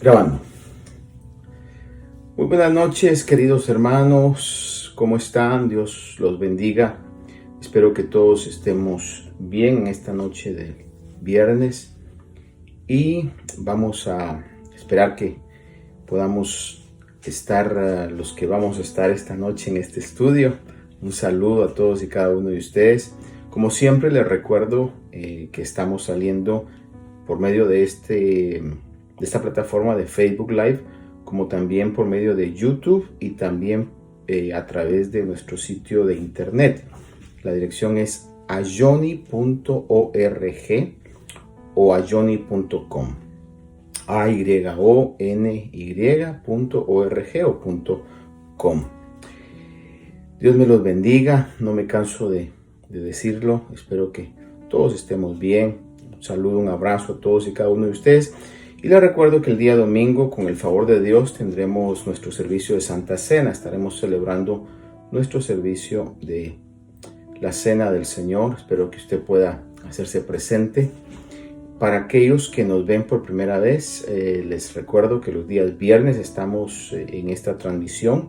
Grabando. Muy buenas noches, queridos hermanos. ¿Cómo están? Dios los bendiga. Espero que todos estemos bien en esta noche de viernes. Y vamos a esperar que podamos estar, los que vamos a estar esta noche en este estudio. Un saludo a todos y cada uno de ustedes. Como siempre, les recuerdo que estamos saliendo por medio de esta plataforma de Facebook Live, como también por medio de YouTube y también a través de nuestro sitio de internet. La dirección es ayoni.org o ayoni.com, ayony.org o .com. Dios me los bendiga, no me canso de decirlo. Espero que todos estemos bien. Un saludo, un abrazo a todos y cada uno de ustedes. Y les recuerdo que el día domingo, con el favor de Dios, tendremos nuestro servicio de Santa Cena. Estaremos celebrando nuestro servicio de la Cena del Señor. Espero que usted pueda hacerse presente. Para aquellos que nos ven por primera vez, les recuerdo que los días viernes estamos en esta transmisión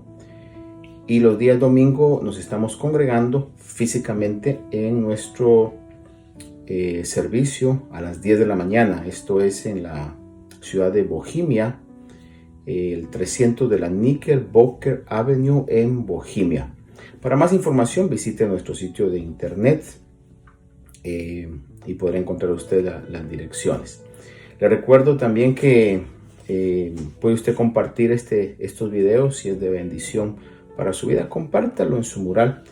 y los días domingo nos estamos congregando físicamente en nuestro servicio a las 10 de la mañana. Esto es en la ciudad de Bohemia, el 300 de la Knickerbocker Avenue en Bohemia. Para más información visite nuestro sitio de internet y podrá encontrar usted las direcciones. Le recuerdo también que puede usted compartir estos videos si es de bendición para su vida. Compártalo en su mural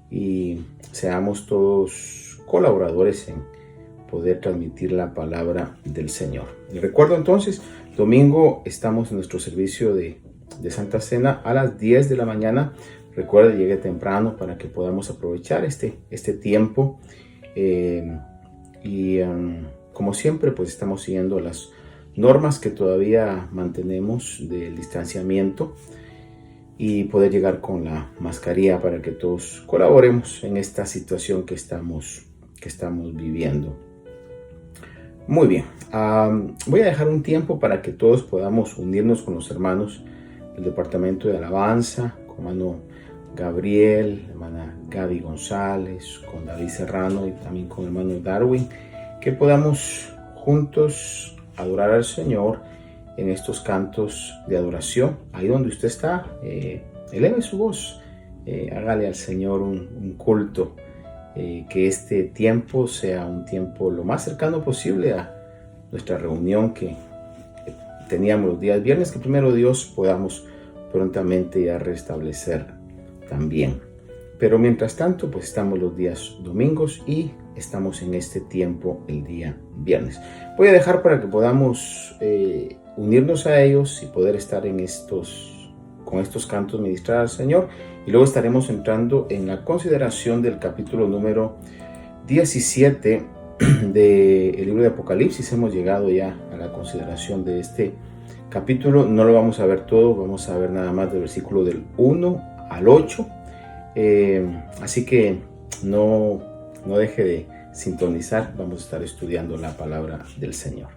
y seamos todos colaboradores en poder transmitir la palabra del Señor. Les recuerdo entonces, domingo estamos en nuestro servicio de Santa Cena a las 10 de la mañana. Recuerde, llegue temprano para que podamos aprovechar este tiempo. Como siempre, pues estamos siguiendo las normas que todavía mantenemos del distanciamiento y poder llegar con la mascarilla para que todos colaboremos en esta situación que estamos viviendo. Muy bien, voy a dejar un tiempo para que todos podamos unirnos con los hermanos del departamento de alabanza, con hermano Gabriel, hermana Gaby González, con David Serrano y también con hermano Darwin, que podamos juntos adorar al Señor en estos cantos de adoración. Ahí donde usted está, eleve su voz, hágale al Señor un culto. Que este tiempo sea un tiempo lo más cercano posible a nuestra reunión que teníamos los días viernes, que primero Dios podamos prontamente ya restablecer también. Pero mientras tanto, pues estamos los días domingos y estamos en este tiempo el día viernes. Voy a dejar para que podamos unirnos a ellos y poder estar con estos cantos ministrar al Señor. Y luego estaremos entrando en la consideración del capítulo número 17 del libro de Apocalipsis. Hemos llegado ya a la consideración de este capítulo. No lo vamos a ver todo, vamos a ver nada más del versículo del 1 al 8. Así que no deje de sintonizar. Vamos a estar estudiando la palabra del Señor.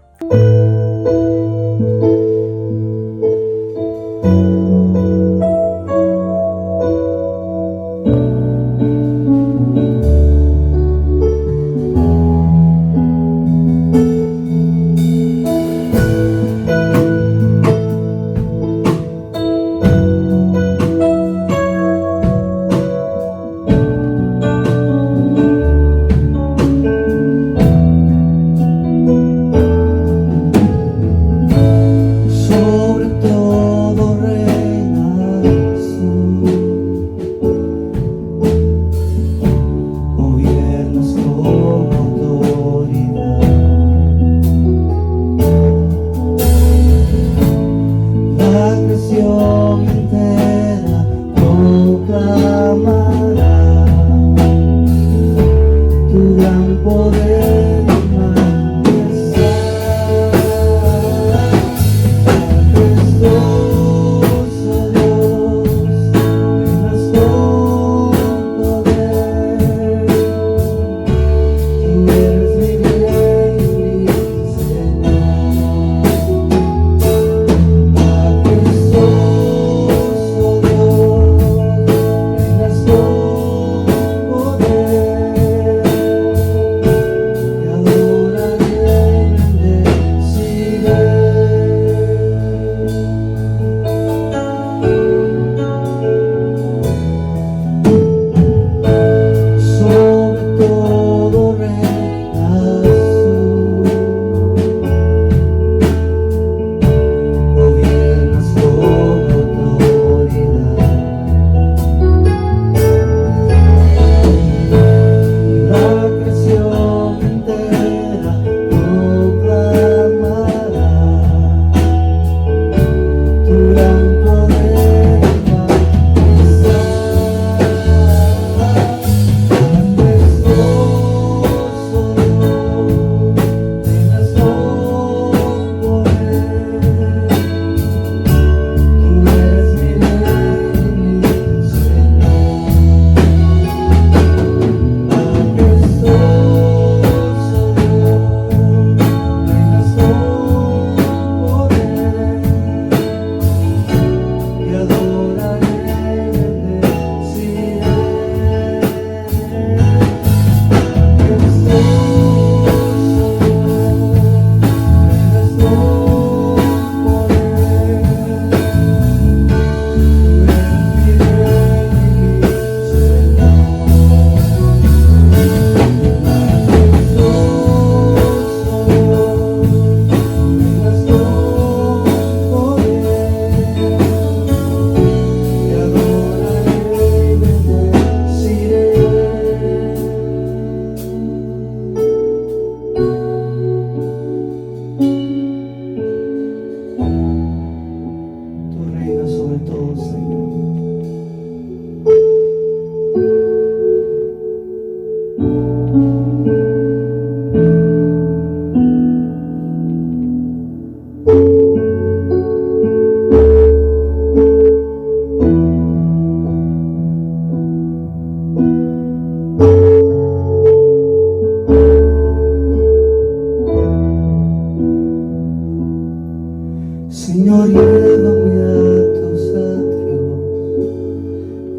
Señor, llévame a tus atrios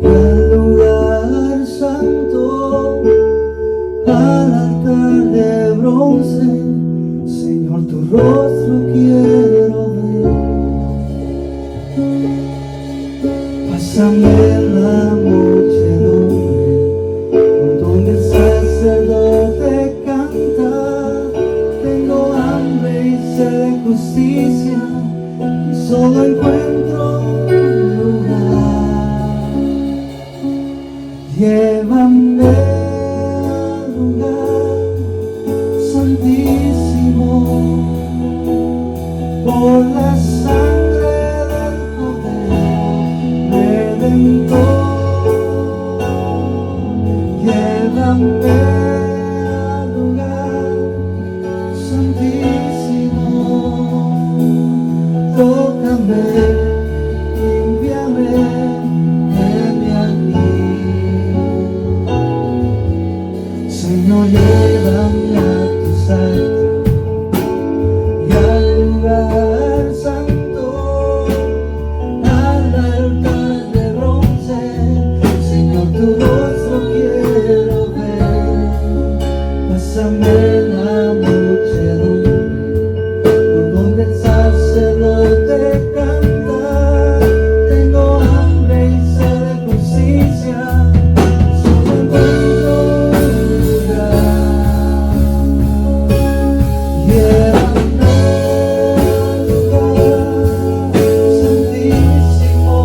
y al lugar santo, al altar de bronce. Señor, tu rostro quiero ver. Pásame en la muchedumbre, por donde el sacerdote canta. Tengo hambre y sed de justicia, y solo encuentro un lugar. Llévame al lugar santísimo, por la sangre del Cordero Redentor. Llévame al lugar santísimo, tócame, límpiame, heme aquí. Señor, llévame a tus atrios y al lugar santo, al altar de bronce. Señor, tu rostro quiero ver. Pásame en la muchedumbre, por donde el sacerdote canta. Tengo hambre y sed de justicia, solo encuentro un lugar. Llévame al lugar santísimo,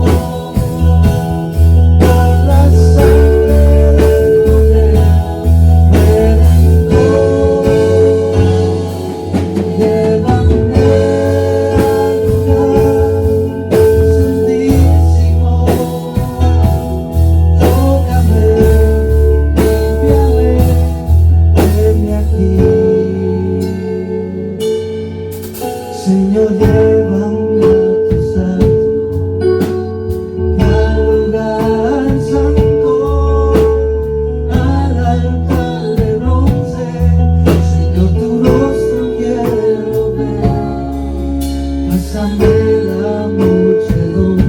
por la sangre del Cordero Redentor. Llévame al lugar santísimo, tócame, límpiame, heme aquí. Señor, llévame a tus atrios y al lugar santo, al altar de bronce. Señor, tu rostro quiero ver. Pásame la muchedumbre,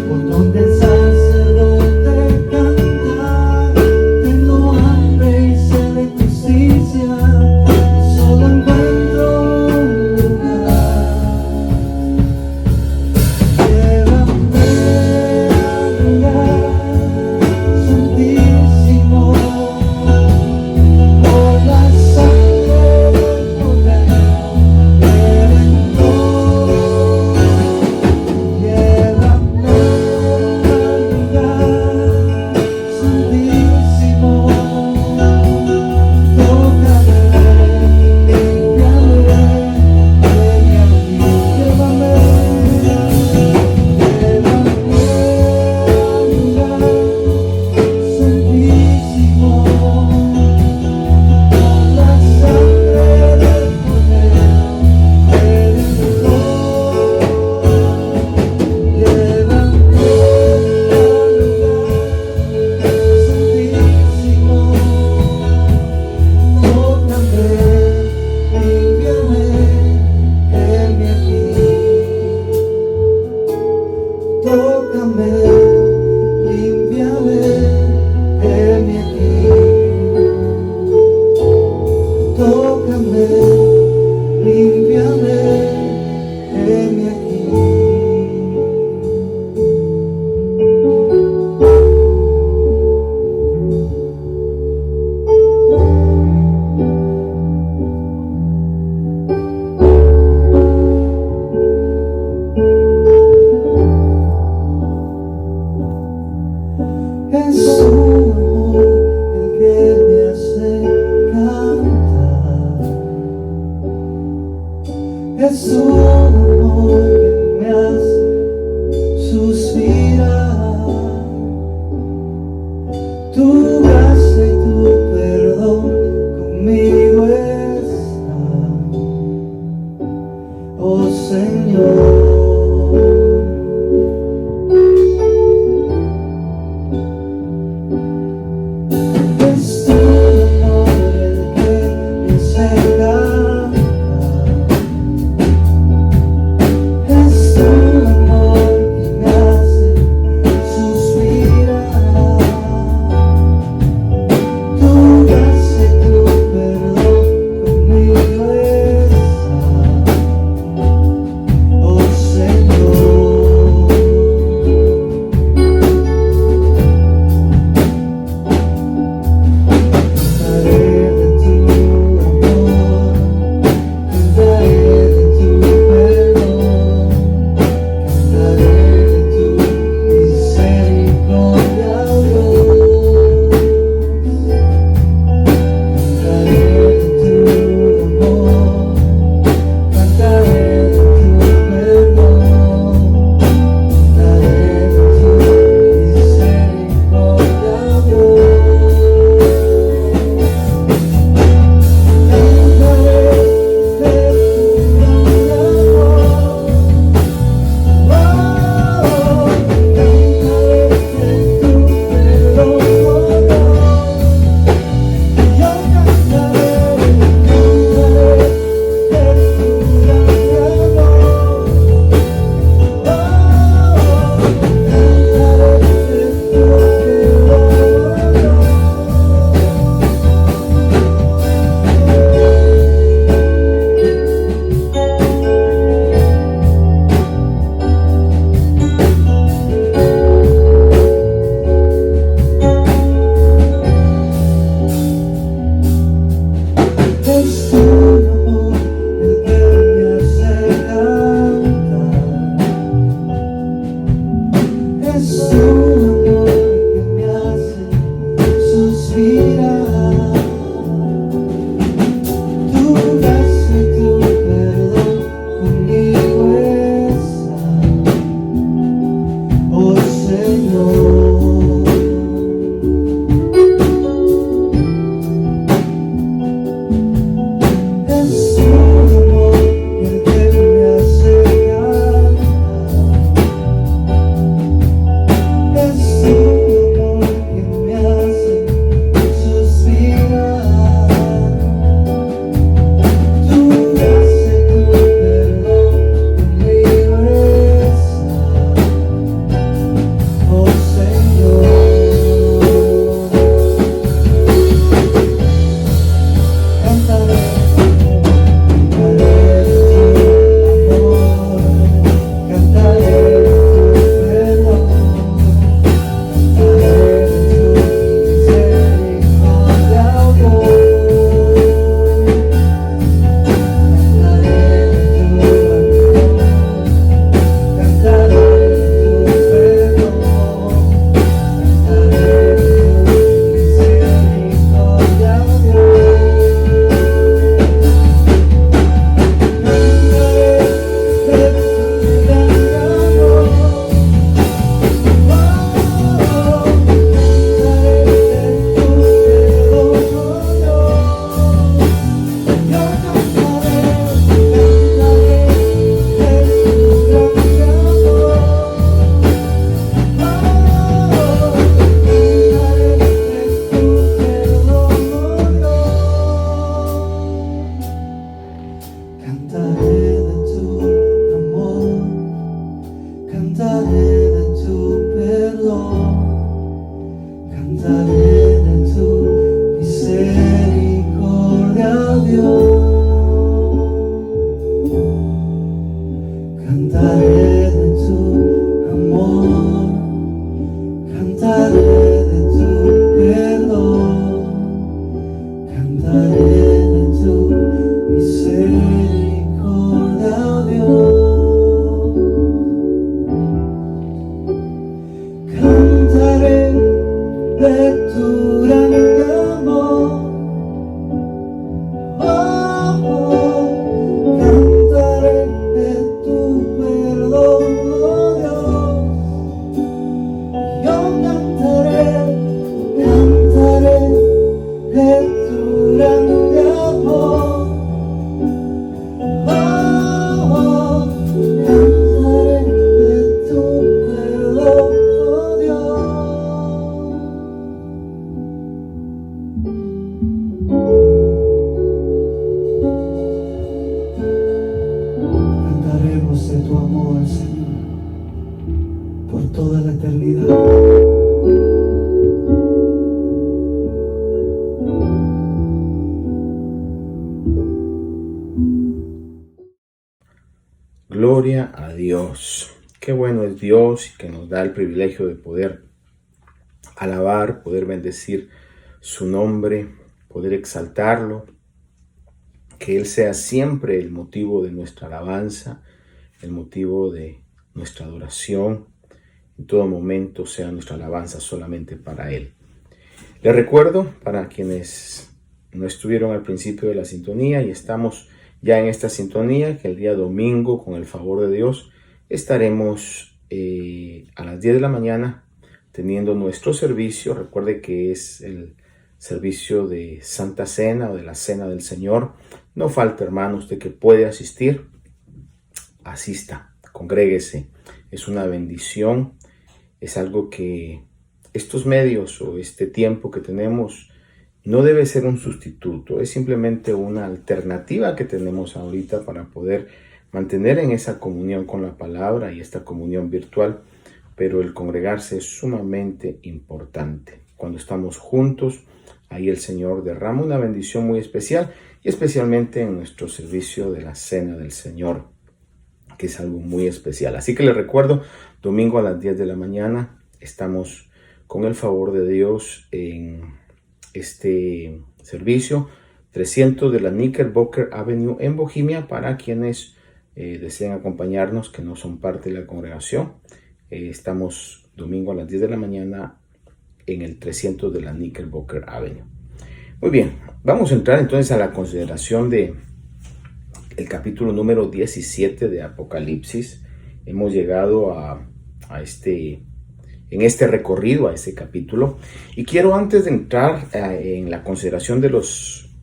por donde el sacerdote canta. Tengo hambre y sed de justicia, solo encuentro un lugar. Llévame al lugar santísimo, por la sangre del Cordero Redentor. Llévame al lugar santísimo, tócame, límpiame, heme aquí. Llévame al lugar santísimo, por la sangre del Cordero Redentor. Llévame al lugar santísimo, tócame, límpiame, heme aquí. Tócame, límpiame, heme aquí. Tócame, límpiame, heme aquí. Es su amor el que me hace cantar. Es su amor que me hace suspirar. Tu gracia y tu perdón conmigo están, oh Señor. Es tu amor el que me hace cantar. Cantaré de tu amor, cantaré de tu perdón, cantaré de tu misericordia, oh Dios. Cantaré de tu grande amor, oh, oh. Cantaré de tu perdón, oh Dios. Yo cantaré, cantaré de tu grande amor, oh, oh. Cantaré de tu perdón, oh Dios. Cantaremos de tu amor, Señor, por toda la eternidad. Gloria a Dios. Qué bueno es Dios y que nos da el privilegio de poder alabar, poder bendecir su nombre, poder exaltarlo, que Él sea siempre el motivo de nuestra alabanza, el motivo de nuestra adoración. En todo momento sea nuestra alabanza solamente para Él. Les recuerdo, para quienes no estuvieron al principio de la sintonía y estamos ya en esta sintonía, que el día domingo, con el favor de Dios, estaremos a las 10 de la mañana teniendo nuestro servicio. Recuerde que es el servicio de Santa Cena o de la Cena del Señor. No falta, hermano, usted que puede asistir, asista, congréguese. Es una bendición, es algo que estos medios o este tiempo que tenemos no debe ser un sustituto, es simplemente una alternativa que tenemos ahorita para poder mantener en esa comunión con la palabra y esta comunión virtual, pero el congregarse es sumamente importante. Cuando estamos juntos, ahí el Señor derrama una bendición muy especial y especialmente en nuestro servicio de la Cena del Señor, que es algo muy especial. Así que les recuerdo, domingo a las 10 de la mañana estamos con el favor de Dios en este servicio 300 de la Knickerbocker Avenue en Bohemia, para quienes deseen acompañarnos que no son parte de la congregación. Estamos domingo a las 10 de la mañana en el 300 de la Knickerbocker Avenue. Muy bien, vamos a entrar entonces a la consideración de el capítulo número 17 de Apocalipsis. Hemos llegado en este recorrido a este capítulo, y quiero, antes de entrar en la consideración de los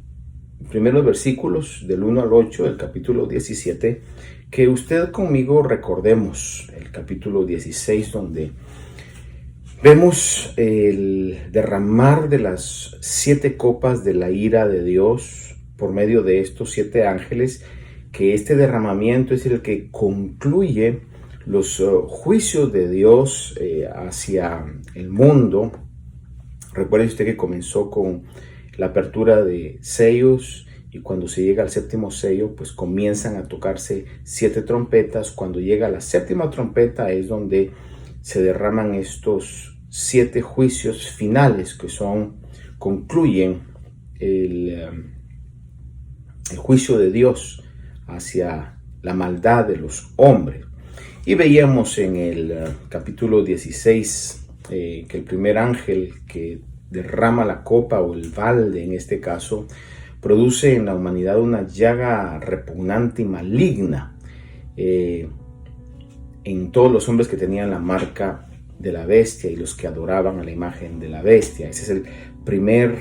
primeros versículos del 1 al 8 del capítulo 17, que usted conmigo recordemos el capítulo 16, donde vemos el derramar de las 7 copas de la ira de Dios por medio de estos 7 ángeles, que este derramamiento es el que concluye los juicios de Dios hacia el mundo. Recuerde usted que comenzó con la apertura de sellos, y cuando se llega al 7º sello, pues comienzan a tocarse 7 trompetas. Cuando llega la 7ª trompeta es donde se derraman estos 7 juicios finales, que concluyen el juicio de Dios hacia la maldad de los hombres. Y veíamos en el capítulo 16 que el primer ángel que derrama la copa, o el balde en este caso, produce en la humanidad una llaga repugnante y maligna en todos los hombres que tenían la marca de la bestia y los que adoraban a la imagen de la bestia. Ese es el primer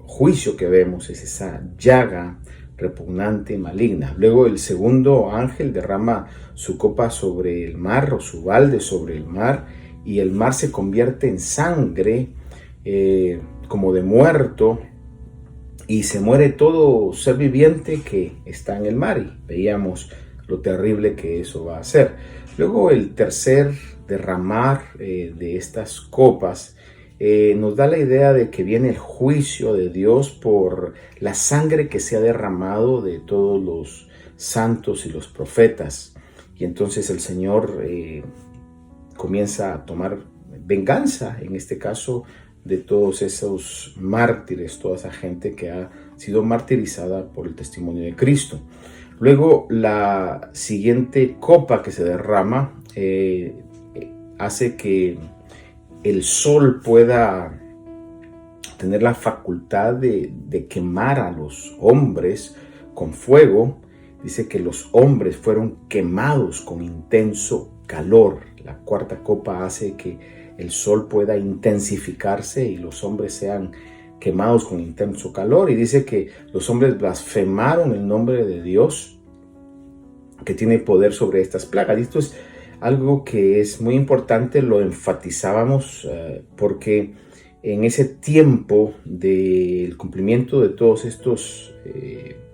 juicio que vemos, es esa llaga repugnante y maligna. Luego el segundo ángel derrama su copa sobre el mar, o su balde sobre el mar, y el mar se convierte en sangre como de muerto, y se muere todo ser viviente que está en el mar, y veíamos lo terrible que eso va a ser. Luego el tercer derramar de estas copas nos da la idea de que viene el juicio de Dios por la sangre que se ha derramado de todos los santos y los profetas. y entonces el Señor comienza a tomar venganza, en este caso, de todos esos mártires, toda esa gente que ha sido martirizada por el testimonio de Cristo. Luego, la siguiente copa que se derrama hace que el sol pueda tener la facultad de quemar a los hombres con fuego. Dice que los hombres fueron quemados con intenso calor. La cuarta copa hace que el sol pueda intensificarse y los hombres sean quemados con intenso calor. Y dice que los hombres blasfemaron el nombre de Dios, que tiene poder sobre estas plagas. Y esto es algo que es muy importante, lo enfatizábamos porque en ese tiempo del cumplimiento de todos estos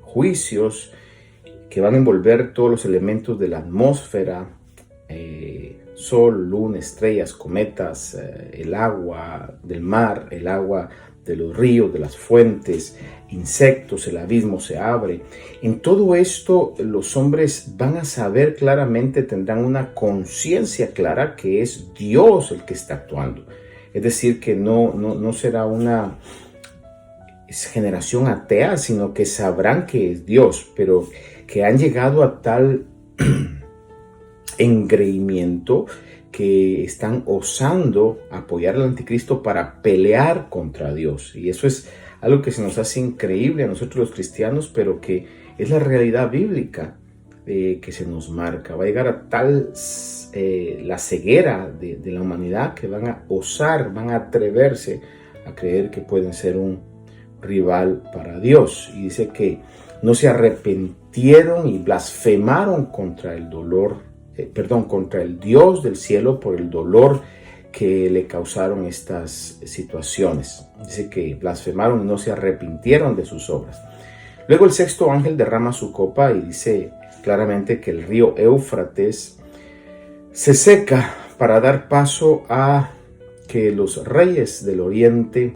juicios que van a envolver todos los elementos de la atmósfera, sol, luna, estrellas, cometas, el agua del mar, el agua de los ríos, de las fuentes, insectos, el abismo se abre. En todo esto los hombres van a saber claramente, tendrán una conciencia clara que es Dios el que está actuando. Es decir, que no será una generación atea, sino que sabrán que es Dios, pero que han llegado a tal engreimiento que están osando apoyar al anticristo para pelear contra Dios. Y eso es algo que se nos hace increíble a nosotros los cristianos, pero que es la realidad bíblica que se nos marca. Va a llegar a tal la ceguera de la humanidad que van a osar, van a atreverse a creer que pueden ser un rival para Dios. Y dice que no se arrepintieron y blasfemaron contra el contra el Dios del cielo por el dolor que le causaron estas situaciones. Dice que blasfemaron y no se arrepintieron de sus obras. Luego el sexto ángel derrama su copa y dice claramente que el río Éufrates se seca para dar paso a que los reyes del oriente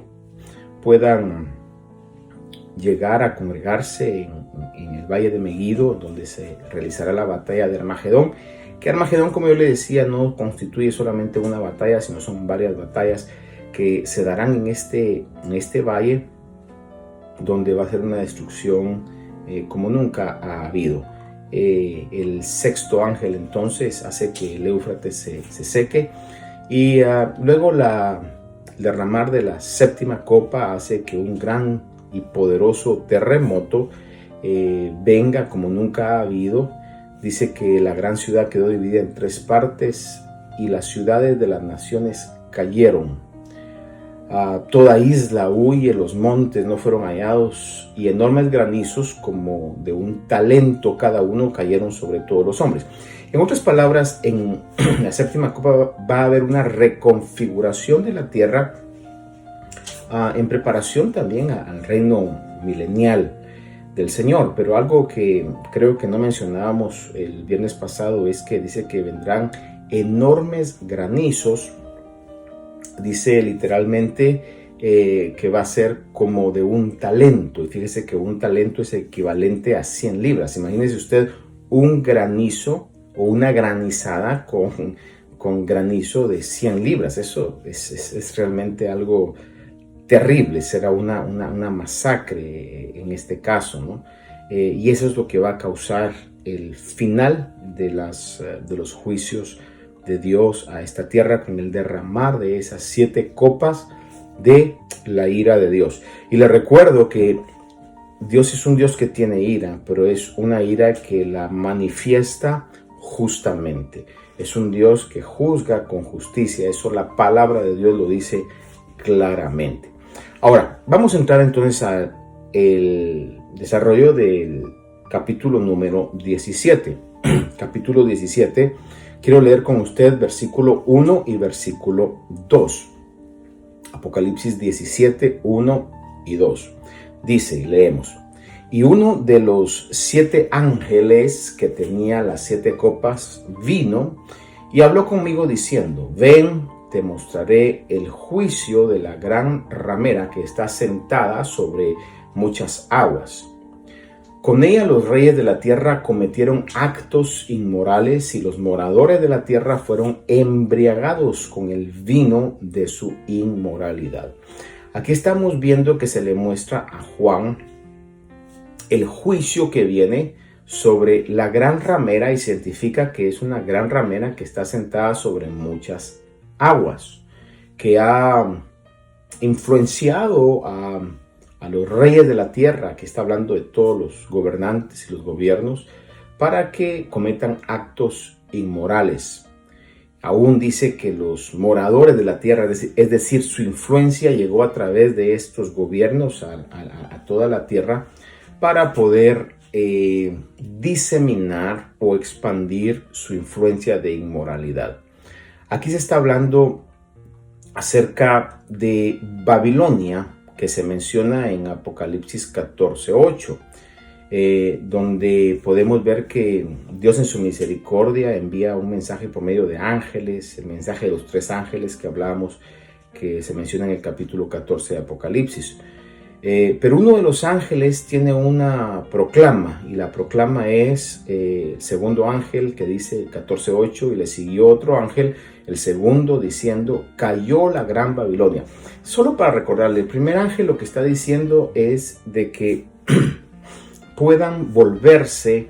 puedan llegar a congregarse en el valle de Megido, donde se realizará la batalla de Armagedón. Que Armagedón, como yo le decía, no constituye solamente una batalla, sino son varias batallas que se darán en este valle, donde va a ser una destrucción como nunca ha habido. El sexto ángel entonces hace que el Éufrates se seque y luego el derramar de la séptima copa hace que un gran y poderoso terremoto venga como nunca ha habido. Dice que la gran ciudad quedó dividida en 3 partes y las ciudades de las naciones cayeron. Toda isla huye, los montes no fueron hallados y enormes granizos como de un talento cada uno cayeron sobre todos los hombres. En otras palabras, en la séptima copa va a haber una reconfiguración de la tierra en preparación también al reino milenial del Señor. Pero algo que creo que no mencionábamos el viernes pasado es que dice que vendrán enormes granizos. Dice literalmente que va a ser como de un talento. Y fíjese que un talento es equivalente a 100 libras. Imagínese usted un granizo o una granizada con granizo de 100 libras. Eso es realmente algo terrible, será una masacre en este caso, ¿no? Y eso es lo que va a causar el final de los juicios de Dios a esta tierra, con el derramar de esas 7 copas de la ira de Dios. Y le recuerdo que Dios es un Dios que tiene ira, pero es una ira que la manifiesta justamente. Es un Dios que juzga con justicia. Eso la palabra de Dios lo dice claramente. Ahora, vamos a entrar entonces al desarrollo del capítulo número 17. Capítulo 17, quiero leer con usted versículo 1 y versículo 2. Apocalipsis 17, 1 y 2. Dice, leemos: y uno de los 7 ángeles que tenía las 7 copas vino y habló conmigo diciendo: ven, te mostraré el juicio de la gran ramera que está sentada sobre muchas aguas. Con ella los reyes de la tierra cometieron actos inmorales y los moradores de la tierra fueron embriagados con el vino de su inmoralidad. Aquí estamos viendo que se le muestra a Juan el juicio que viene sobre la gran ramera y se identifica que es una gran ramera que está sentada sobre muchas aguas, que ha influenciado a los reyes de la tierra, que está hablando de todos los gobernantes y los gobiernos, para que cometan actos inmorales. Aún dice que los moradores de la tierra, es decir, su influencia llegó a través de estos gobiernos a toda la tierra para poder diseminar o expandir su influencia de inmoralidad. Aquí se está hablando acerca de Babilonia, que se menciona en Apocalipsis 14:8, donde podemos ver que Dios en su misericordia envía un mensaje por medio de ángeles, el mensaje de los 3 ángeles que hablábamos, que se menciona en el capítulo 14 de Apocalipsis. Pero uno de los ángeles tiene una proclama, y la proclama es segundo ángel, que dice 14:8, y le siguió otro ángel, el segundo, diciendo: cayó la gran Babilonia. Solo para recordarle, el primer ángel lo que está diciendo es de que puedan volverse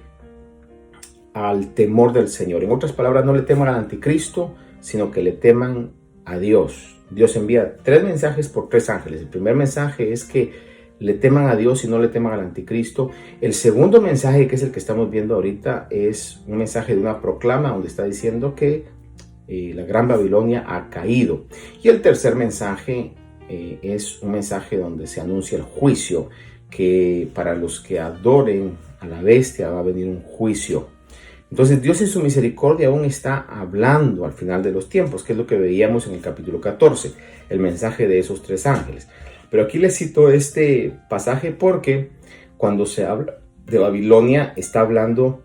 al temor del Señor. En otras palabras, no le teman al anticristo, sino que le teman a Dios. Dios envía 3 mensajes por 3 ángeles. El primer mensaje es que le teman a Dios y no le teman al anticristo. El segundo mensaje, que es el que estamos viendo ahorita, es un mensaje de una proclama donde está diciendo que la gran Babilonia ha caído. Y el tercer mensaje es un mensaje donde se anuncia el juicio, que para los que adoren a la bestia va a venir un juicio. Entonces Dios en su misericordia aún está hablando al final de los tiempos, que es lo que veíamos en el capítulo 14, el mensaje de esos 3 ángeles. Pero aquí les cito este pasaje porque cuando se habla de Babilonia está hablando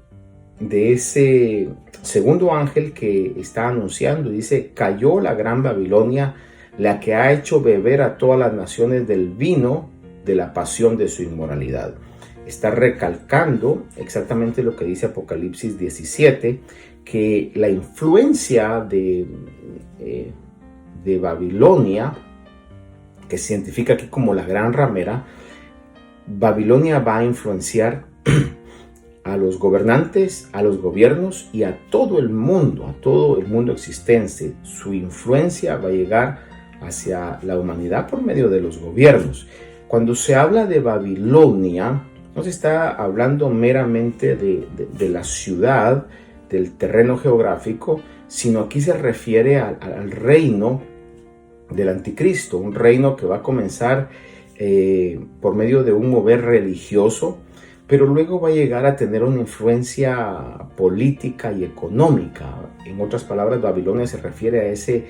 de ese segundo ángel que está anunciando. Dice: cayó la gran Babilonia, la que ha hecho beber a todas las naciones del vino de la pasión de su inmoralidad. Está recalcando exactamente lo que dice Apocalipsis 17, que la influencia de Babilonia, que se identifica aquí como la gran ramera, Babilonia va a influenciar a los gobernantes, a los gobiernos y a todo el mundo existente. Su influencia va a llegar hacia la humanidad por medio de los gobiernos. Cuando se habla de Babilonia, no se está hablando meramente de la ciudad, del terreno geográfico, sino aquí se refiere al reino del anticristo, un reino que va a comenzar por medio de un mover religioso, pero luego va a llegar a tener una influencia política y económica. En otras palabras, Babilonia se refiere a ese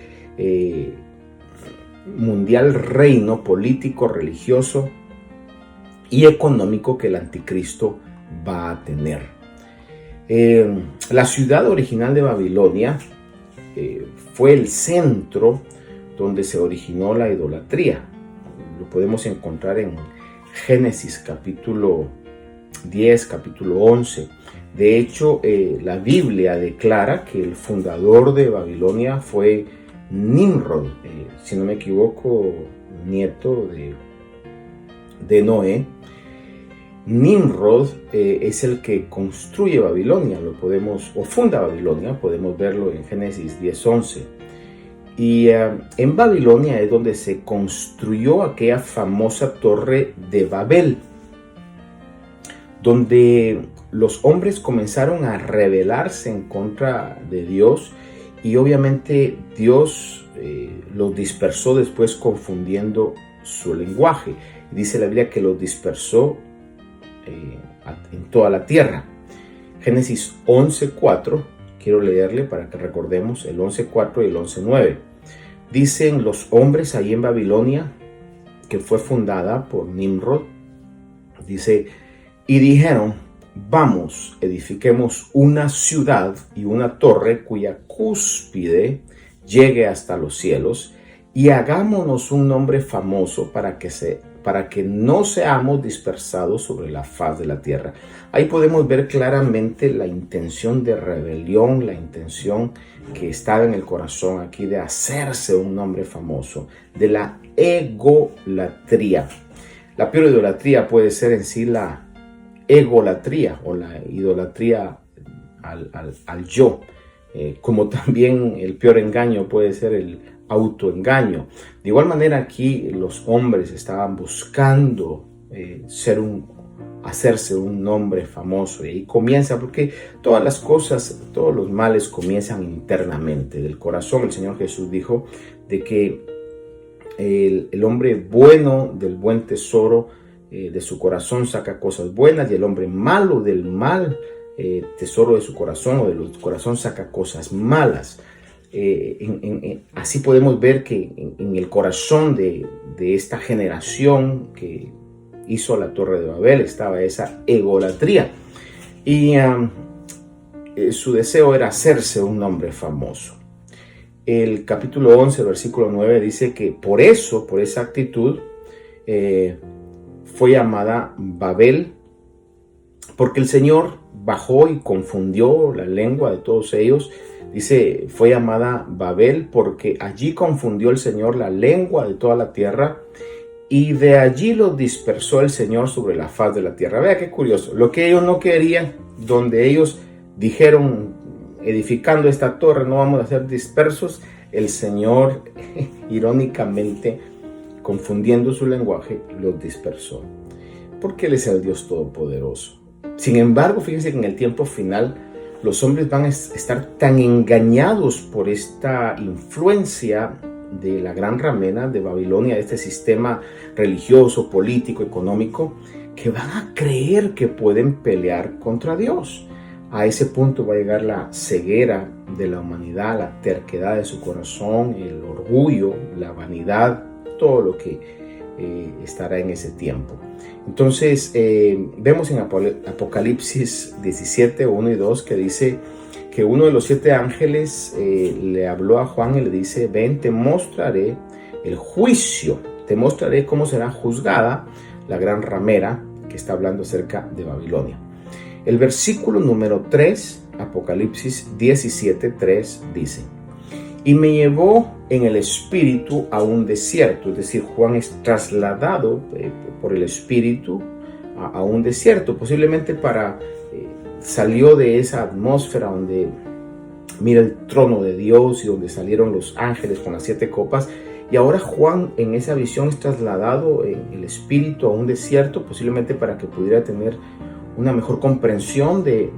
mundial reino político, religioso y económico que el anticristo va a tener. La ciudad original de Babilonia fue el centro donde se originó la idolatría. Lo podemos encontrar en Génesis capítulo 10, capítulo 11. De hecho, la Biblia declara que el fundador de Babilonia fue Nimrod, si no me equivoco, nieto de Noé. Nimrod es el que construye Babilonia, funda Babilonia, podemos verlo en Génesis 10:11. Y en Babilonia es donde se construyó aquella famosa torre de Babel, donde los hombres comenzaron a rebelarse en contra de Dios, y obviamente Dios los dispersó después confundiendo su lenguaje. Dice la Biblia que los dispersó en toda la tierra. Génesis 11:4, quiero leerle para que recordemos el 11:4 y el 11:9. Dicen los hombres ahí en Babilonia, que fue fundada por Nimrod, dice: y dijeron: vamos, edifiquemos una ciudad y una torre cuya cúspide llegue hasta los cielos, y hagámonos un nombre famoso para que para que no seamos dispersados sobre la faz de la tierra. Ahí podemos ver claramente la intención de rebelión, la intención que estaba en el corazón aquí de hacerse un nombre famoso, de la egolatría. La peor idolatría puede ser en sí la egolatría o la idolatría al yo, como también el peor engaño puede ser el autoengaño. De igual manera aquí los hombres estaban buscando hacerse un nombre famoso, y ahí comienza, porque todas las cosas, todos los males comienzan internamente, del corazón. El Señor Jesús dijo de que el hombre bueno del buen tesoro de su corazón saca cosas buenas, y el hombre malo del mal tesoro de su corazón o de su corazón saca cosas malas. Así podemos ver que en el corazón de esta generación que hizo la Torre de Babel estaba esa egolatría, y su deseo era hacerse un nombre famoso. El capítulo 11, versículo 9 dice que por esa actitud fue llamada Babel, porque el Señor bajó y confundió la lengua de todos ellos. Dice, fue llamada Babel porque allí confundió el Señor la lengua de toda la tierra, y de allí los dispersó el Señor sobre la faz de la tierra. Vea qué curioso, lo que ellos no querían, donde ellos dijeron, edificando esta torre no vamos a ser dispersos, el Señor irónicamente, confundiendo su lenguaje, los dispersó, porque Él es el Dios Todopoderoso. Sin embargo, fíjense que en el tiempo final los hombres van a estar tan engañados por esta influencia de la gran ramera de Babilonia, de este sistema religioso, político, económico, que van a creer que pueden pelear contra Dios. A ese punto va a llegar la ceguera de la humanidad, la terquedad de su corazón, el orgullo, la vanidad, todo lo que estará en ese tiempo. Entonces vemos en Apocalipsis 17, 1 y 2 que dice que uno de los 7 ángeles le habló a Juan y le dice, ven, te mostraré el juicio, te mostraré cómo será juzgada la gran ramera que está hablando acerca de Babilonia. El versículo número 3, Apocalipsis 17, 3 dice, y me llevó en el espíritu a un desierto, es decir, Juan es trasladado por el espíritu a un desierto, posiblemente salió de esa atmósfera donde mira el trono de Dios y donde salieron los ángeles con las 7 copas, y ahora Juan en esa visión es trasladado en el espíritu a un desierto, posiblemente para que pudiera tener una mejor comprensión de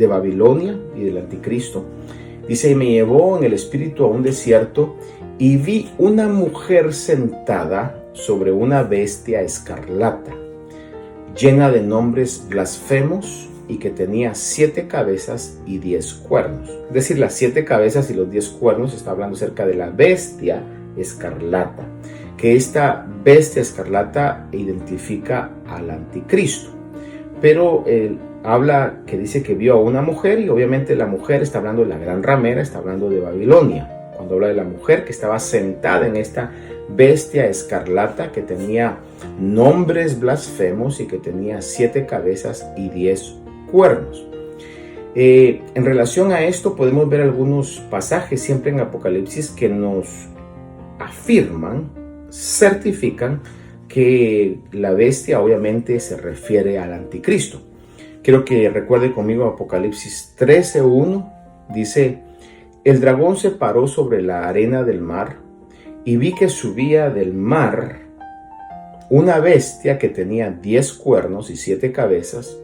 Babilonia y del anticristo. Dice, y me llevó en el espíritu a un desierto y vi una mujer sentada sobre una bestia escarlata, llena de nombres blasfemos, y que tenía 7 cabezas y 10 cuernos. Es decir, las 7 cabezas y los 10 cuernos está hablando acerca de la bestia escarlata, que esta bestia escarlata identifica al anticristo. Pero habla que dice que vio a una mujer, y obviamente la mujer está hablando de la gran ramera, está hablando de Babilonia. Cuando habla de la mujer que estaba sentada en esta bestia escarlata que tenía nombres blasfemos y que tenía 7 cabezas y 10 cuernos. En relación a esto podemos ver algunos pasajes siempre en Apocalipsis que nos afirman, certifican que la bestia obviamente se refiere al anticristo. Quiero que recuerde conmigo Apocalipsis 13:1, dice, el dragón se paró sobre la arena del mar y vi que subía del mar una bestia que tenía 10 cuernos y 7 cabezas.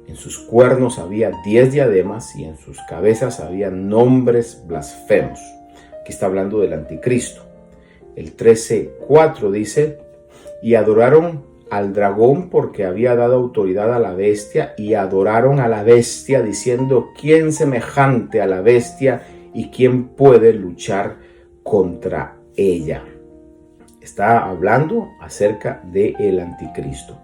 En sus cuernos había 10 diademas y en sus cabezas había nombres blasfemos. Aquí está hablando del anticristo. El 13:4 dice, y adoraron al dragón porque había dado autoridad a la bestia, y adoraron a la bestia diciendo, ¿quién semejante a la bestia y quién puede luchar contra ella? Está hablando acerca del anticristo.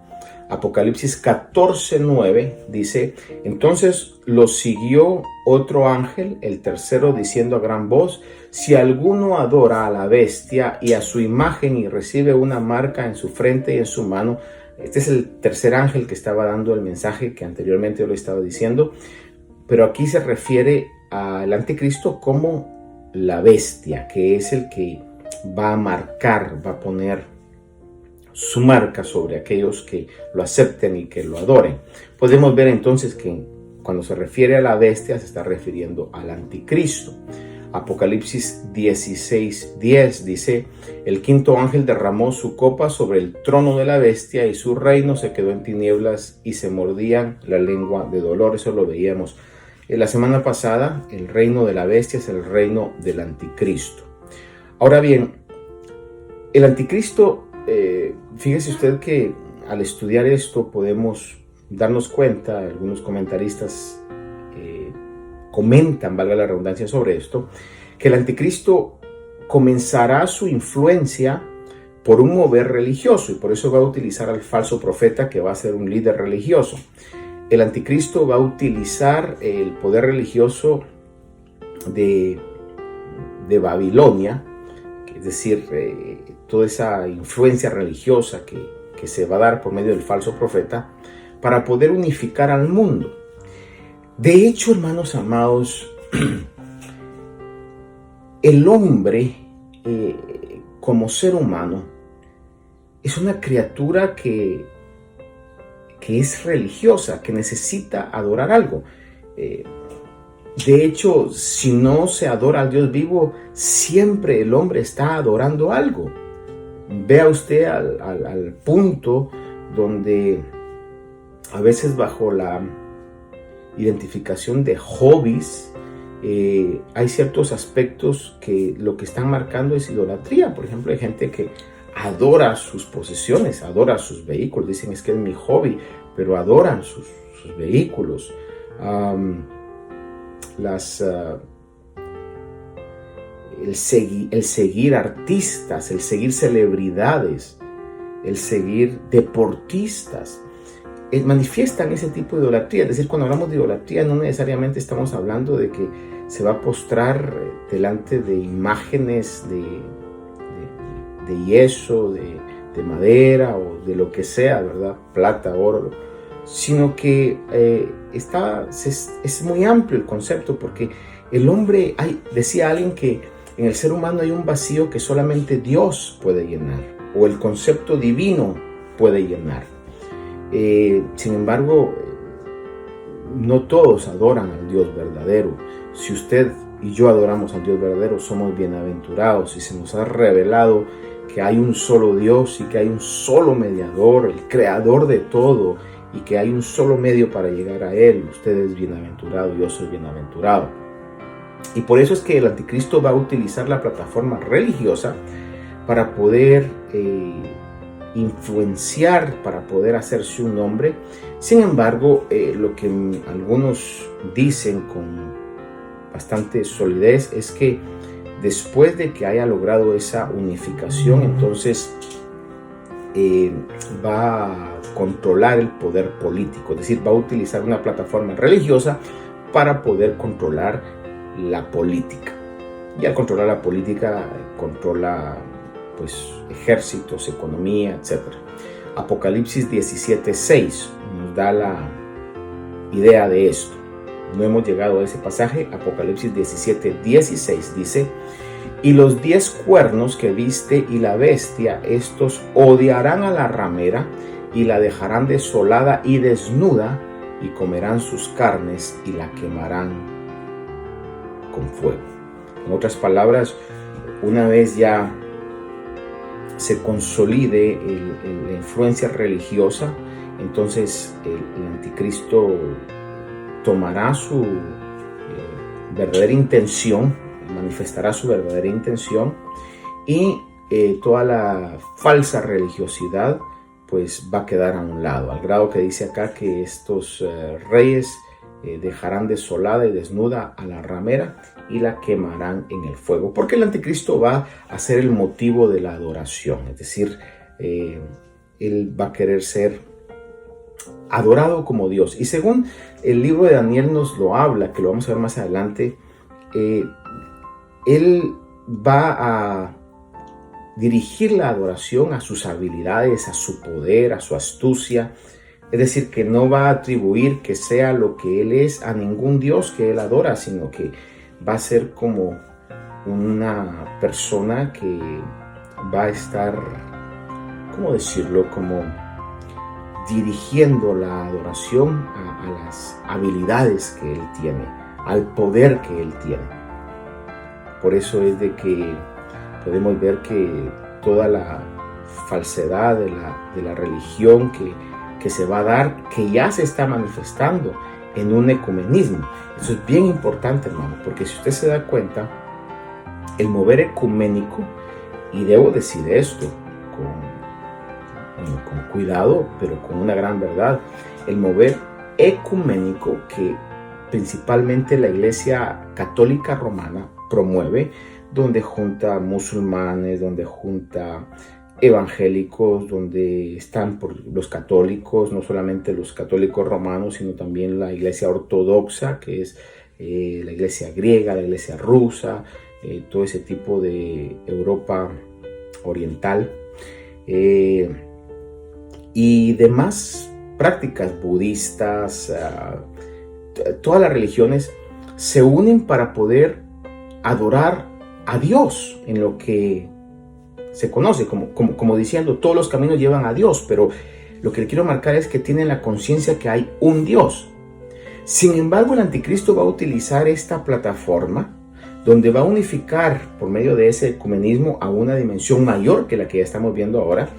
Apocalipsis 14:9 dice: entonces lo siguió otro ángel, el tercero, diciendo a gran voz: si alguno adora a la bestia y a su imagen y recibe una marca en su frente y en su mano. Este es el tercer ángel que estaba dando el mensaje que anteriormente yo lo estaba diciendo, pero aquí se refiere al anticristo como la bestia, que es el que va a marcar, va a poner su marca sobre aquellos que lo acepten y que lo adoren. Podemos ver entonces que cuando se refiere a la bestia se está refiriendo al anticristo. Apocalipsis 16:10 dice: el quinto ángel derramó su copa sobre el trono de la bestia y su reino se quedó en tinieblas y se mordían la lengua de dolor. Eso lo veíamos la semana pasada. El reino de la bestia es el reino del anticristo. Ahora bien, el anticristo, fíjese usted que al estudiar esto podemos darnos cuenta, algunos comentaristas comentan, valga la redundancia, sobre esto, que el anticristo comenzará su influencia por un mover religioso y por eso va a utilizar al falso profeta, que va a ser un líder religioso. El anticristo va a utilizar el poder religioso de Babilonia, es decir, toda esa influencia religiosa que se va a dar por medio del falso profeta para poder unificar al mundo. De hecho, hermanos amados, el hombre como ser humano es una criatura que es religiosa, que necesita adorar algo. De hecho, si no se adora al Dios vivo, siempre el hombre está adorando algo. Vea usted al punto donde a veces bajo la identificación de hobbies hay ciertos aspectos que lo que están marcando es idolatría. Por ejemplo, hay gente que adora sus posesiones, adora sus vehículos, dicen es que es mi hobby, pero adoran sus vehículos. El seguir artistas, el seguir celebridades, el seguir deportistas, manifiestan ese tipo de idolatría. Es decir, cuando hablamos de idolatría no necesariamente estamos hablando de que se va a postrar delante de imágenes de yeso, de madera o de lo que sea, ¿verdad? Plata, oro, sino que es muy amplio el concepto, porque el hombre, decía alguien que en el ser humano hay un vacío que solamente Dios puede llenar, o el concepto divino puede llenar. Sin embargo, no todos adoran al Dios verdadero. Si usted y yo adoramos al Dios verdadero, somos bienaventurados y se nos ha revelado que hay un solo Dios y que hay un solo mediador, el creador de todo, y que hay un solo medio para llegar a Él. Usted es bienaventurado, yo soy bienaventurado. Y por eso es que el anticristo va a utilizar la plataforma religiosa para poder influenciar, para poder hacerse un nombre. Sin embargo, lo que algunos dicen con bastante solidez es que después de que haya logrado esa unificación, entonces va a controlar el poder político, es decir, va a utilizar una plataforma religiosa para poder controlar la política. Y al controlar la política, controla pues ejércitos, economía, etc. Apocalipsis 17:6 nos da la idea de esto. No hemos llegado a ese pasaje. Apocalipsis 17:16 dice: y los 10 cuernos que viste y la bestia, estos odiarán a la ramera y la dejarán desolada y desnuda, y comerán sus carnes y la quemarán con fuego. En otras palabras, una vez ya se consolide la influencia religiosa, entonces el anticristo tomará su verdadera intención, manifestará su verdadera intención, y toda la falsa religiosidad pues va a quedar a un lado, al grado que dice acá que estos reyes dejarán desolada y desnuda a la ramera y la quemarán en el fuego, porque el anticristo va a ser el motivo de la adoración. Es decir, él va a querer ser adorado como Dios. Y según el libro de Daniel nos lo habla, que lo vamos a ver más adelante, él va a dirigir la adoración a sus habilidades, a su poder, a su astucia. Es decir, que no va a atribuir que sea lo que él es a ningún Dios que él adora, sino que va a ser como una persona que va a estar, ¿cómo decirlo?, como dirigiendo la adoración a las habilidades que él tiene, al poder que él tiene. Por eso es de que podemos ver que toda la falsedad de la religión que se va a dar, que ya se está manifestando en un ecumenismo. Eso es bien importante, hermano, porque si usted se da cuenta, el mover ecuménico, y debo decir esto con cuidado, pero con una gran verdad, el mover ecuménico que principalmente la Iglesia Católica Romana promueve, donde junta musulmanes, donde junta evangélicos, donde están por los católicos, no solamente los católicos romanos, sino también la Iglesia ortodoxa, que es la Iglesia griega, la Iglesia rusa, todo ese tipo de Europa oriental, y demás prácticas budistas. Todas las religiones se unen para poder adorar a Dios en lo que se conoce como diciendo, todos los caminos llevan a Dios, pero lo que le quiero marcar es que tienen la conciencia que hay un Dios. Sin embargo, el anticristo va a utilizar esta plataforma donde va a unificar por medio de ese ecumenismo a una dimensión mayor que la que ya estamos viendo ahora,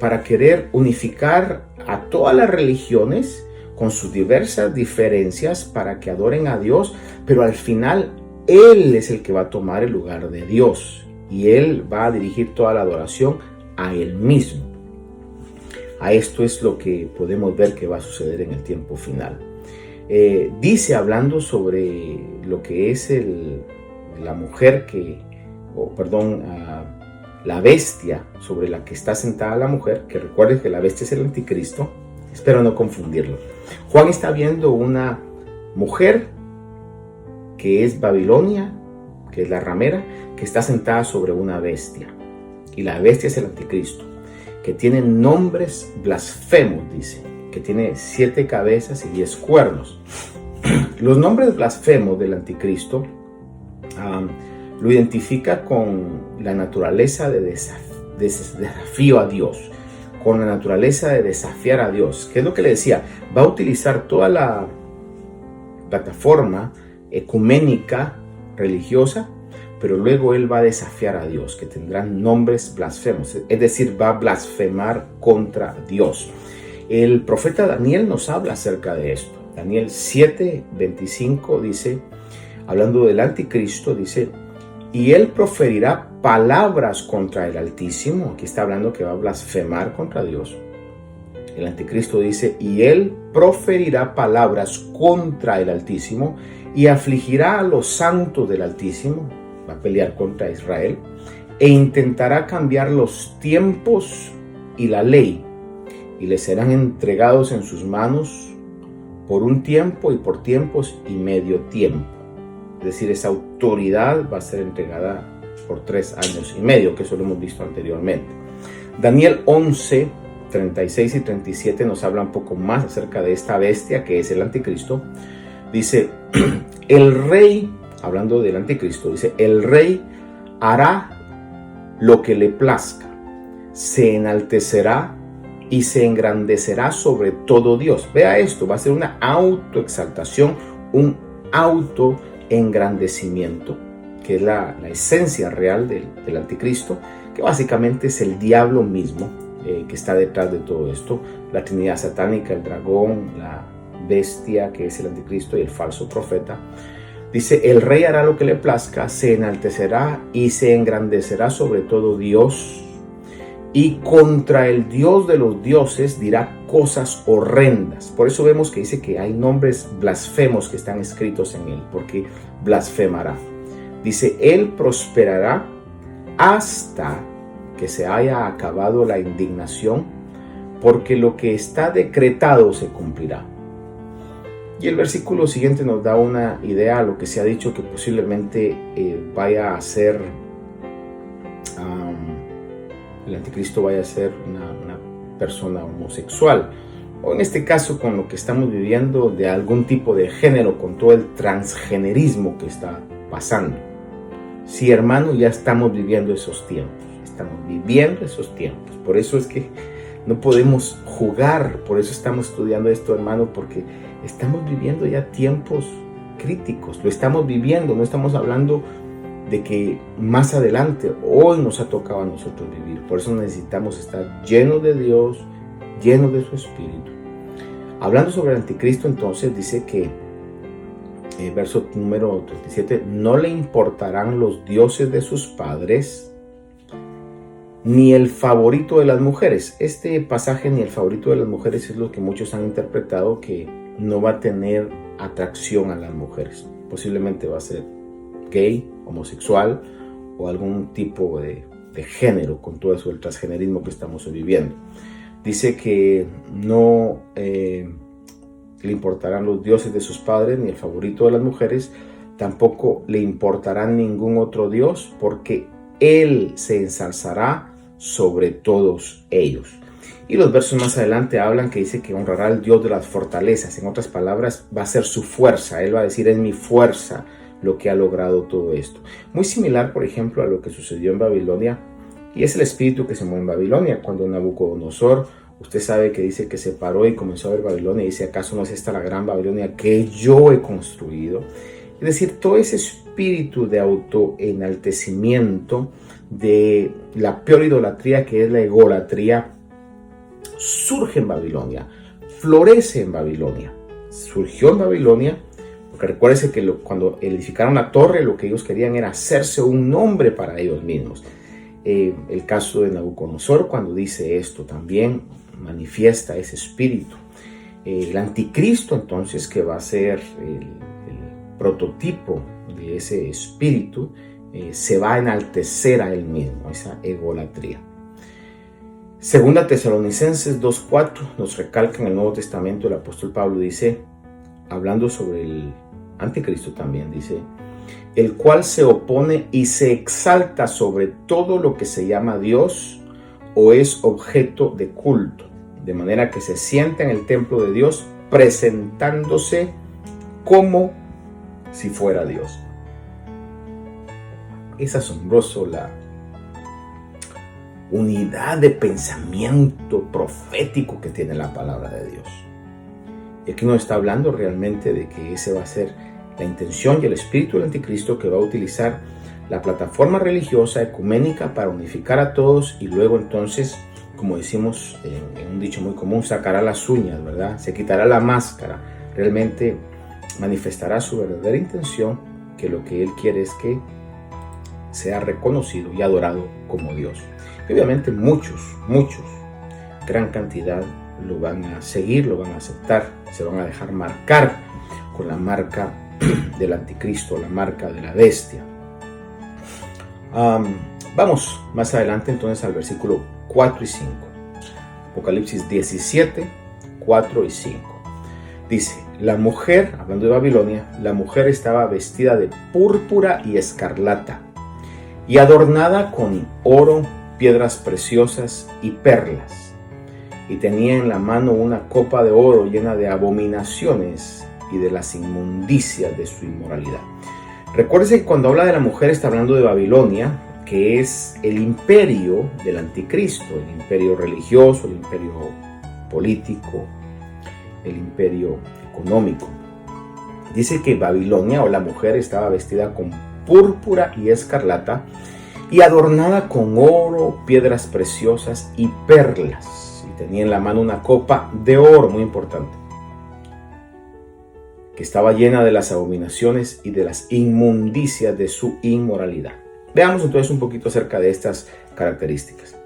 para querer unificar a todas las religiones con sus diversas diferencias para que adoren a Dios, pero al final Él es el que va a tomar el lugar de Dios y Él va a dirigir toda la adoración a Él mismo. A esto es lo que podemos ver que va a suceder en el tiempo final. Dice, hablando sobre lo que es la mujer la bestia sobre la que está sentada la mujer, que recuerde que la bestia es el anticristo, espero no confundirlo. Juan está viendo una mujer que es Babilonia, que es la ramera, que está sentada sobre una bestia. Y la bestia es el anticristo, que tiene nombres blasfemos, dice, que tiene 7 cabezas y 10 cuernos. Los nombres blasfemos del anticristo lo identifica con la naturaleza de desafío a Dios, con la naturaleza de desafiar a Dios. ¿Qué es lo que le decía? Va a utilizar toda la plataforma ecuménica religiosa, pero luego él va a desafiar a Dios, que tendrán nombres blasfemos, es decir, va a blasfemar contra Dios. El profeta Daniel nos habla acerca de esto. Daniel 7:25 dice, hablando del anticristo, dice, y él proferirá palabras contra el Altísimo. Aquí está hablando que va a blasfemar contra Dios. El anticristo dice, y él proferirá palabras contra el Altísimo y afligirá a los santos del Altísimo. Va a pelear contra Israel e intentará cambiar los tiempos y la ley, y les serán entregados en sus manos por un tiempo y por tiempos y medio tiempo. Es decir, esa autoridad va a ser entregada por 3 años y medio, que eso lo hemos visto anteriormente. Daniel 11, 36 y 37 nos habla un poco más acerca de esta bestia que es el anticristo. Dice, el rey, hablando del anticristo, dice, el rey hará lo que le plazca, se enaltecerá y se engrandecerá sobre todo Dios. Vea esto, va a ser una autoexaltación, un autoengrandecimiento, que es la esencia real del anticristo, que básicamente es el diablo mismo que está detrás de todo esto, la trinidad satánica, el dragón, la bestia que es el anticristo y el falso profeta. Dice, el rey hará lo que le plazca, se enaltecerá y se engrandecerá sobre todo Dios, y contra el Dios de los dioses dirá cosas horrendas. Por eso vemos que dice que hay nombres blasfemos que están escritos en él, porque blasfemará. Dice, él prosperará hasta que se haya acabado la indignación, porque lo que está decretado se cumplirá. Y el versículo siguiente nos da una idea a lo que se ha dicho que posiblemente vaya a ser, el anticristo vaya a ser una persona homosexual, o en este caso con lo que estamos viviendo de algún tipo de género, con todo el transgenerismo que está pasando. Sí, hermano, ya estamos viviendo esos tiempos, por eso es que no podemos jugar, por eso estamos estudiando esto, hermano, porque estamos viviendo ya tiempos críticos, lo estamos viviendo, no estamos hablando de que más adelante, hoy nos ha tocado a nosotros vivir. Por eso necesitamos estar llenos de Dios, llenos de su Espíritu. Hablando sobre el anticristo, entonces dice que, verso número 37, no le importarán los dioses de sus padres, ni el favorito de las mujeres. Este pasaje, ni el favorito de las mujeres, es lo que muchos han interpretado que no va a tener atracción a las mujeres. Posiblemente va a ser gay, homosexual o algún tipo de género, con todo eso del transgenerismo que estamos viviendo. Dice que no le importarán los dioses de sus padres, ni el favorito de las mujeres, tampoco le importarán ningún otro dios, porque él se ensalzará sobre todos ellos. Y los versos más adelante hablan que dice que honrará al Dios de las fortalezas. En otras palabras, va a ser su fuerza. Él va a decir, es mi fuerza lo que ha logrado todo esto. Muy similar, por ejemplo, a lo que sucedió en Babilonia, y es el espíritu que se mueve en Babilonia. Cuando Nabucodonosor, usted sabe que dice que se paró y comenzó a ver Babilonia y dice, ¿acaso no es esta la gran Babilonia que yo he construido? Es decir, todo ese espíritu de autoenaltecimiento, de la peor idolatría que es la egolatría, surge en Babilonia, florece en Babilonia, surgió en Babilonia, porque recuérdese que cuando edificaron la torre, lo que ellos querían era hacerse un nombre para ellos mismos. El caso de Nabucodonosor, cuando dice esto, también manifiesta ese espíritu. El anticristo, entonces, que va a ser el prototipo de ese espíritu, se va a enaltecer a él mismo, esa egolatría. Segunda Tesalonicenses 2:4 nos recalca en el Nuevo Testamento, el apóstol Pablo dice, hablando sobre el anticristo también, dice, el cual se opone y se exalta sobre todo lo que se llama Dios o es objeto de culto, de manera que se sienta en el templo de Dios presentándose como si fuera Dios. Es asombroso la unidad de pensamiento profético que tiene la palabra de Dios. Y aquí nos está hablando realmente de que ese va a ser la intención y el espíritu del anticristo, que va a utilizar la plataforma religiosa ecuménica para unificar a todos, y luego entonces, como decimos en un dicho muy común, sacará las uñas, ¿verdad? Se quitará la máscara, realmente manifestará su verdadera intención, que lo que él quiere es que sea reconocido y adorado como Dios. Y obviamente muchos, gran cantidad lo van a seguir, lo van a aceptar, se van a dejar marcar con la marca del anticristo, la marca de la bestia. Vamos más adelante entonces al versículo 4 y 5. Apocalipsis 17, 4 y 5. Dice, la mujer, hablando de Babilonia, la mujer estaba vestida de púrpura y escarlata y adornada con oro, piedras preciosas y perlas, y tenía en la mano una copa de oro llena de abominaciones y de las inmundicias de su inmoralidad. Recuérdese que cuando habla de la mujer está hablando de Babilonia, que es el imperio del anticristo, el imperio religioso, el imperio político, el imperio económico. Dice que Babilonia, o la mujer, estaba vestida con púrpura y escarlata y adornada con oro, piedras preciosas y perlas, y tenía en la mano una copa de oro, muy importante, que estaba llena de las abominaciones y de las inmundicias de su inmoralidad. Veamos entonces un poquito acerca de estas características.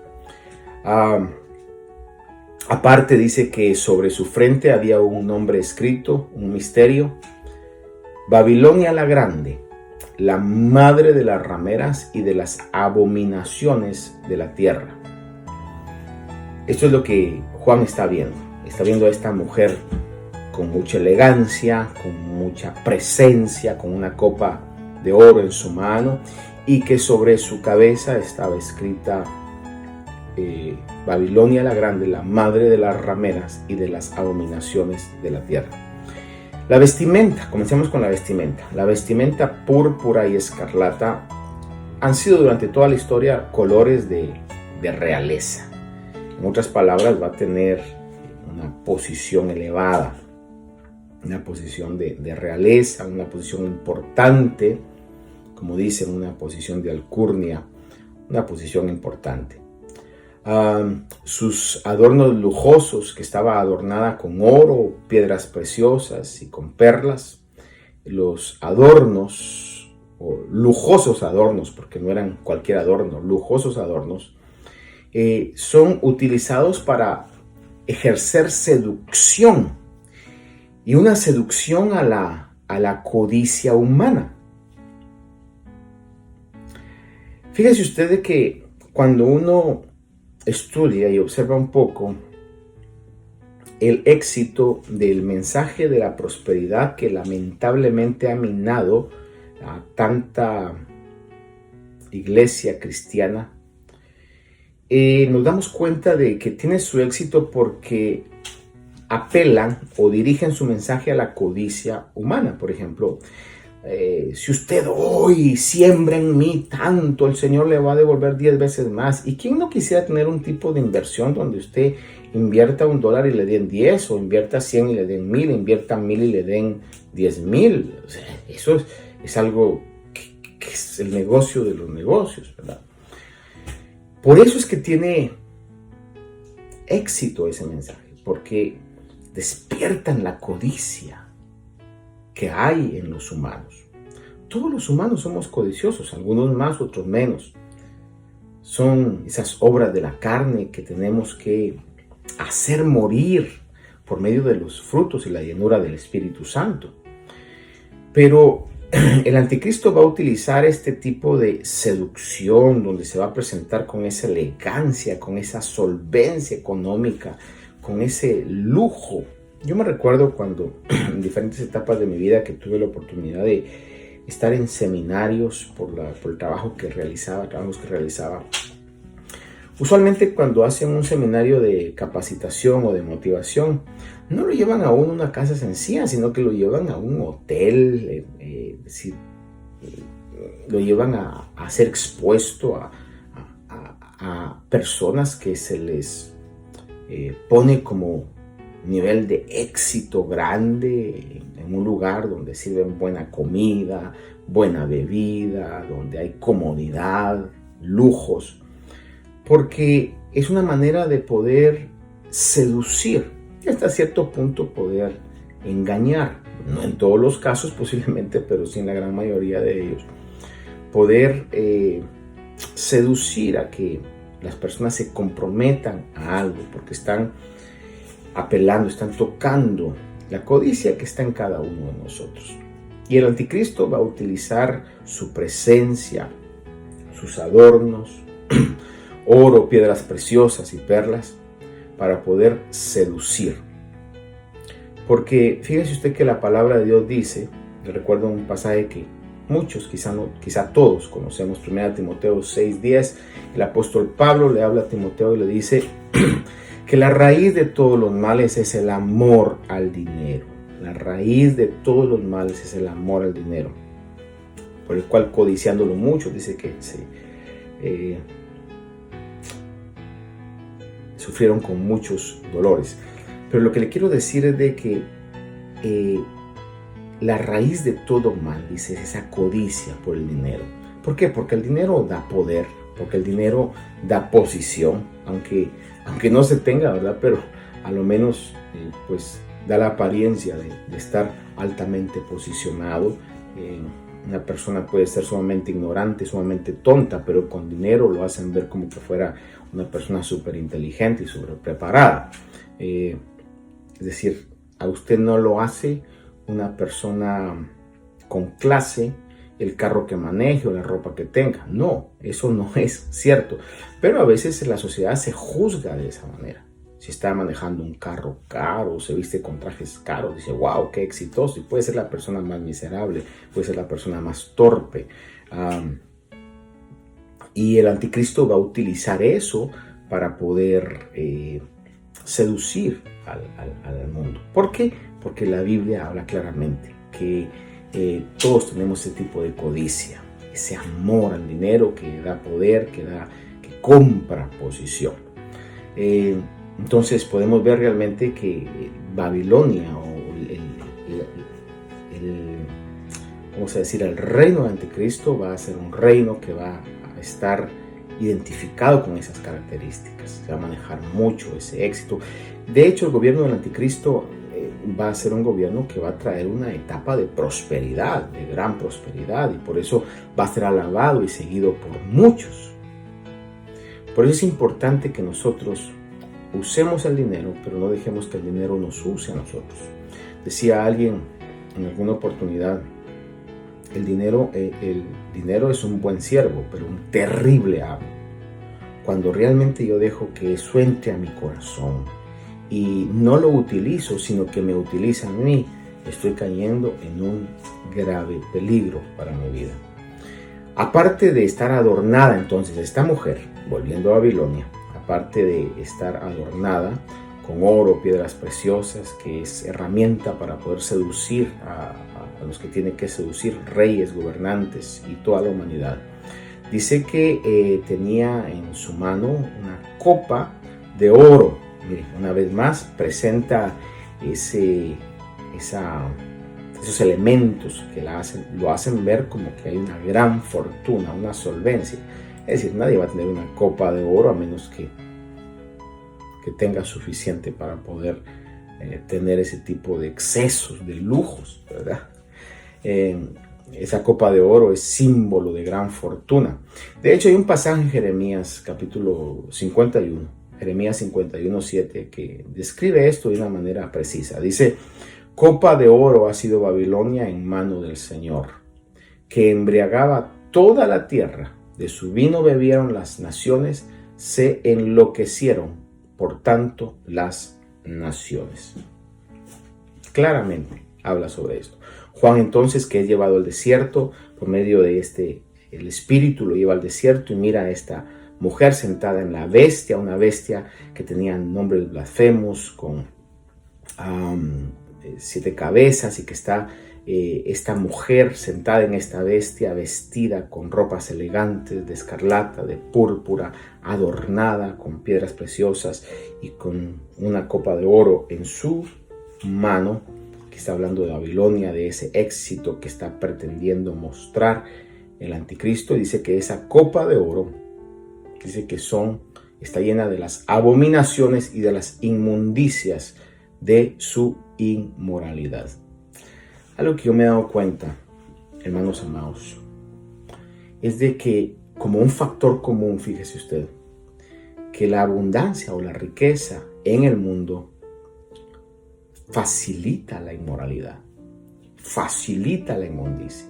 Aparte dice que sobre su frente había un nombre escrito, un misterio: Babilonia la Grande, la madre de las rameras y de las abominaciones de la tierra. Esto es lo que Juan está viendo. Está viendo a esta mujer con mucha elegancia, con mucha presencia, con una copa de oro en su mano, y que sobre su cabeza estaba escrita Babilonia la Grande, la madre de las rameras y de las abominaciones de la tierra. La vestimenta, comencemos con la vestimenta. La vestimenta púrpura y escarlata han sido durante toda la historia colores de realeza. En otras palabras, va a tener una posición elevada, una posición de realeza, una posición importante, como dicen, una posición de alcurnia, una posición importante. Sus adornos lujosos, que estaba adornada con oro, piedras preciosas y con perlas. Los adornos, o lujosos adornos, porque no eran cualquier adorno, lujosos adornos, son utilizados para ejercer seducción, y una seducción a la codicia humana. Fíjese usted de que cuando uno estudia y observa un poco el éxito del mensaje de la prosperidad que lamentablemente ha minado a tanta iglesia cristiana, nos damos cuenta de que tiene su éxito porque apelan o dirigen su mensaje a la codicia humana. Por ejemplo, si usted hoy siembra en mí tanto, el Señor le va a devolver 10 veces más. ¿Y quién no quisiera tener un tipo de inversión donde usted invierta $1 y le den 10, o invierta 100 y le den 1000, invierta 1000 y le den 10,000? O sea, eso es algo que es el negocio de los negocios, ¿verdad? Por eso es que tiene éxito ese mensaje, porque despiertan la codicia que hay en los humanos. Todos los humanos somos codiciosos, algunos más, otros menos. Son esas obras de la carne que tenemos que hacer morir por medio de los frutos y la llenura del Espíritu Santo. Pero el anticristo va a utilizar este tipo de seducción, donde se va a presentar con esa elegancia, con esa solvencia económica, con ese lujo. Yo me recuerdo cuando en diferentes etapas de mi vida que tuve la oportunidad de estar en seminarios por el trabajo que realizaba, Usualmente cuando hacen un seminario de capacitación o de motivación, no lo llevan a uno a una casa sencilla, sino que lo llevan a un hotel, lo llevan a ser expuesto a personas que se les pone como nivel de éxito grande, en un lugar donde sirven buena comida, buena bebida, donde hay comodidad, lujos, porque es una manera de poder seducir y hasta cierto punto poder engañar. No en todos los casos posiblemente, pero sí en la gran mayoría de ellos. Poder seducir a que las personas se comprometan a algo, porque están apelando, están tocando la codicia que está en cada uno de nosotros. Y el anticristo va a utilizar su presencia, sus adornos, oro, piedras preciosas y perlas, para poder seducir. Porque fíjese usted que la palabra de Dios dice, le recuerdo un pasaje que muchos, quizá todos conocemos, 1 Timoteo 6:10, el apóstol Pablo le habla a Timoteo y le dice que la raíz de todos los males es el amor al dinero. La raíz de todos los males es el amor al dinero, por el cual codiciándolo mucho, dice que sufrieron con muchos dolores. Pero lo que le quiero decir es de que la raíz de todo mal, dice, es esa codicia por el dinero. ¿Por qué? Porque el dinero da poder, porque el dinero da posición, aunque no se tenga, ¿verdad? Pero a lo menos pues da la apariencia de estar altamente posicionado. Una persona puede ser sumamente ignorante, sumamente tonta, pero con dinero lo hacen ver como que fuera una persona súper inteligente y súper preparada. Es decir, a usted no lo hace una persona con clase el carro que maneje o la ropa que tenga. No, eso no es cierto. Pero a veces la sociedad se juzga de esa manera. Si está manejando un carro caro, se viste con trajes caros, dice, wow, qué exitoso. Y puede ser la persona más miserable, puede ser la persona más torpe. Y el anticristo va a utilizar eso para poder seducir al mundo. ¿Por qué? Porque la Biblia habla claramente que todos tenemos ese tipo de codicia, ese amor al dinero que da poder, que compra posición. Entonces podemos ver realmente que Babilonia o vamos a decir, el reino del anticristo va a ser un reino que va a estar identificado con esas características. Se va a manejar mucho ese éxito. De hecho, el gobierno del anticristo va a ser un gobierno que va a traer una etapa de prosperidad, de gran prosperidad, y por eso va a ser alabado y seguido por muchos. Por eso es importante que nosotros usemos el dinero, pero no dejemos que el dinero nos use a nosotros. Decía alguien en alguna oportunidad, el dinero es un buen siervo, pero un terrible amo. Cuando realmente yo dejo que eso entre a mi corazón y no lo utilizo, sino que me utiliza a mí, estoy cayendo en un grave peligro para mi vida. Aparte de estar adornada entonces esta mujer, volviendo a Babilonia, aparte de estar adornada con oro, piedras preciosas, que es herramienta para poder seducir a los que tienen que seducir, reyes, gobernantes y toda la humanidad. Dice que tenía en su mano una copa de oro. Mire, una vez más presenta esos elementos que lo hacen ver como que hay una gran fortuna, una solvencia. Es decir, nadie va a tener una copa de oro a menos que tenga suficiente para poder tener ese tipo de excesos, de lujos, ¿verdad? Esa copa de oro es símbolo de gran fortuna. De hecho, hay un pasaje en Jeremías capítulo 51, Jeremías 51, 7, que describe esto de una manera precisa. Dice, copa de oro ha sido Babilonia en mano del Señor, que embriagaba toda la tierra. De su vino bebieron las naciones, se enloquecieron, por tanto, las naciones. Claramente habla sobre esto. Juan entonces, que es llevado al desierto, por medio de el espíritu lo lleva al desierto y mira a esta mujer sentada en la bestia, una bestia que tenía nombres blasfemos, con 7 cabezas, y que está esta mujer sentada en esta bestia, vestida con ropas elegantes de escarlata, de púrpura, adornada con piedras preciosas y con una copa de oro en su mano, que está hablando de Babilonia, de ese éxito que está pretendiendo mostrar el anticristo. Dice que esa copa de oro, dice que está llena de las abominaciones y de las inmundicias de su inmoralidad. Algo que yo me he dado cuenta, hermanos amados, es de que como un factor común, fíjese usted, que la abundancia o la riqueza en el mundo facilita la inmoralidad, facilita la inmundicia.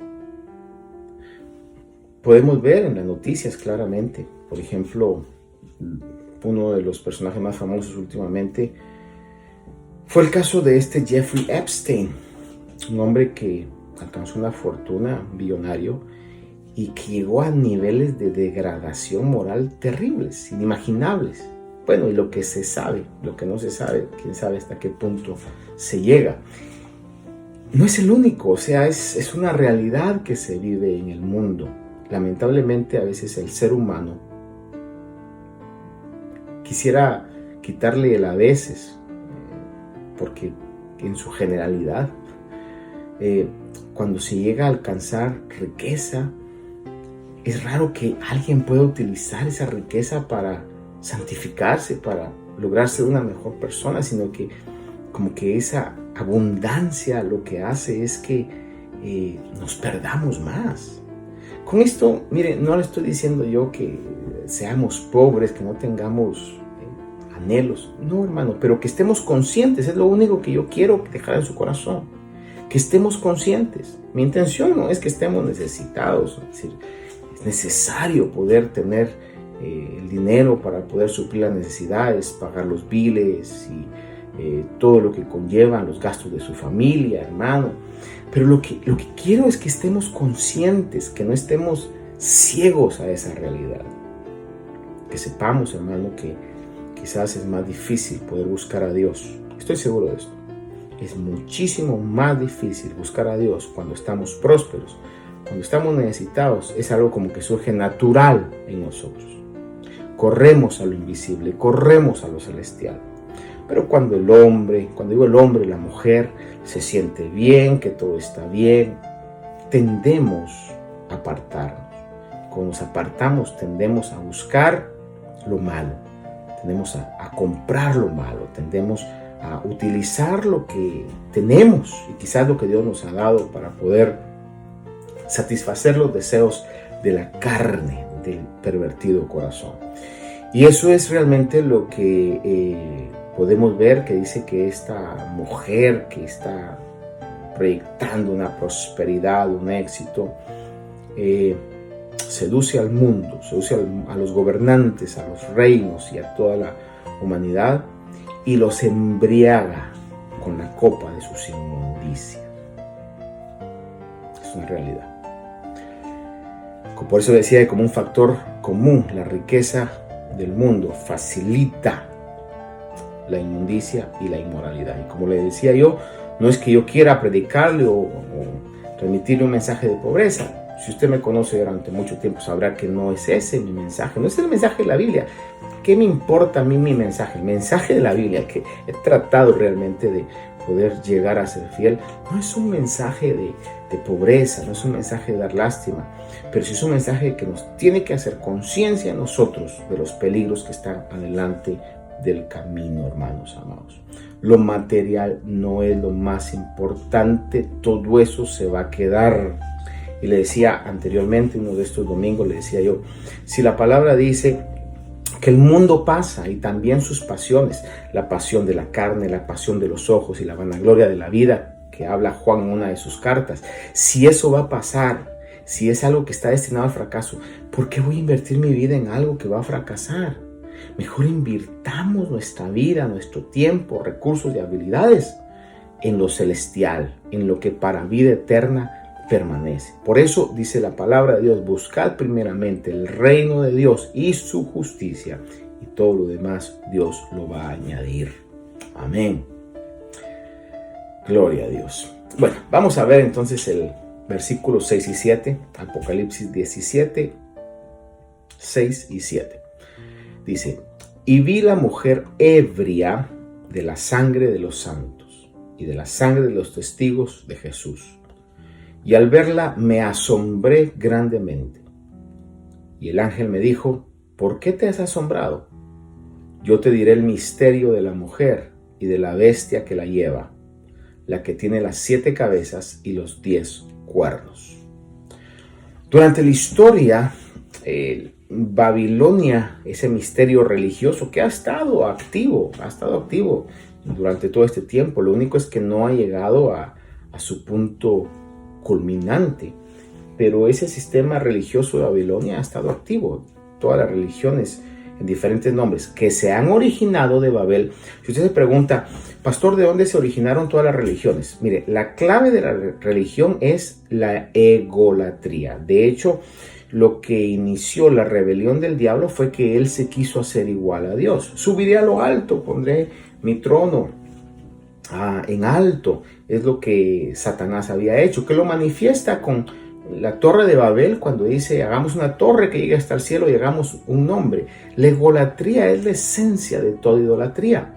Podemos ver en las noticias claramente, por ejemplo, uno de los personajes más famosos últimamente fue el caso de Jeffrey Epstein, un hombre que alcanzó una fortuna, billonario, y que llegó a niveles de degradación moral terribles, inimaginables. Bueno, y lo que se sabe, lo que no se sabe, quién sabe hasta qué punto se llega. No es el único, o sea, es una realidad que se vive en el mundo. Lamentablemente, a veces el ser humano quisiera quitarle el a veces, porque en su generalidad, cuando se llega a alcanzar riqueza, es raro que alguien pueda utilizar esa riqueza para santificarse, para lograr ser una mejor persona, sino que como que esa abundancia lo que hace es que nos perdamos más. Con esto, mire, no le estoy diciendo yo que seamos pobres, que no tengamos anhelos, no, hermano, pero que estemos conscientes, es lo único que yo quiero dejar en su corazón, que estemos conscientes. Mi intención no es que estemos necesitados, es decir, es necesario poder tener el dinero para poder suplir las necesidades, pagar los biles y todo lo que conllevan los gastos de su familia, hermano. Pero lo que quiero es que estemos conscientes, que no estemos ciegos a esa realidad. Que sepamos, hermano, que quizás es más difícil poder buscar a Dios. Estoy seguro de esto. Es muchísimo más difícil buscar a Dios cuando estamos prósperos. Cuando estamos necesitados, es algo como que surge natural en nosotros. Corremos a lo invisible, corremos a lo celestial. Pero cuando el hombre, cuando digo el hombre, la mujer, se siente bien, que todo está bien, tendemos a apartarnos. Cuando nos apartamos, tendemos a buscar lo malo, tendemos a comprar lo malo, tendemos a utilizar lo que tenemos y quizás lo que Dios nos ha dado para poder satisfacer los deseos de la carne, del pervertido corazón. Y eso es realmente lo que podemos ver, que dice que esta mujer que está proyectando una prosperidad, un éxito, seduce al mundo, seduce a los gobernantes, a los reinos y a toda la humanidad y los embriaga con la copa de sus inmundicias. Es una realidad. Por eso decía que como un factor común, la riqueza del mundo facilita la inmundicia y la inmoralidad. Y como le decía yo, no es que yo quiera predicarle o transmitirle un mensaje de pobreza. Si usted me conoce durante mucho tiempo, sabrá que no es ese mi mensaje, no es el mensaje de la Biblia. ¿Qué me importa a mí mi mensaje? El mensaje de la Biblia, que he tratado realmente de poder llegar a ser fiel, no es un mensaje de pobreza, no es un mensaje de dar lástima, pero sí es un mensaje que nos tiene que hacer conciencia a nosotros de los peligros que están adelante del camino, hermanos amados. Lo material no es lo más importante, todo eso se va a quedar. Y le decía anteriormente, uno de estos domingos, le decía yo, si la palabra dice que el mundo pasa y también sus pasiones, la pasión de la carne, la pasión de los ojos y la vanagloria de la vida, que habla Juan en una de sus cartas, si eso va a pasar, si es algo que está destinado al fracaso, ¿por qué voy a invertir mi vida en algo que va a fracasar? Mejor invirtamos nuestra vida, nuestro tiempo, recursos y habilidades en lo celestial, en lo que para vida eterna permanece. Por eso dice la palabra de Dios, buscad primeramente el reino de Dios y su justicia, y todo lo demás Dios lo va a añadir. Amén. Gloria a Dios. Bueno, vamos a ver entonces el versículo 6 y 7, Apocalipsis 17, 6 y 7. Dice, y vi la mujer ebria de la sangre de los santos y de la sangre de los testigos de Jesús. Y al verla me asombré grandemente. Y el ángel me dijo, ¿por qué te has asombrado? Yo te diré el misterio de la mujer y de la bestia que la lleva, la que tiene las 7 cabezas y los 10 cuernos. Durante la historia, Babilonia, ese misterio religioso que ha estado activo durante todo este tiempo. Lo único es que no ha llegado a su punto culminante, pero ese sistema religioso de Babilonia ha estado activo. Todas las religiones en diferentes nombres que se han originado de Babel. Si usted se pregunta, pastor, ¿de dónde se originaron todas las religiones? Mire, la clave de la religión es la egolatría. De hecho, lo que inició la rebelión del diablo fue que él se quiso hacer igual a Dios. Subiré a lo alto, pondré mi trono en alto. Es lo que Satanás había hecho, que lo manifiesta con la torre de Babel cuando dice, hagamos una torre que llegue hasta el cielo y hagamos un nombre. La egolatría es la esencia de toda idolatría.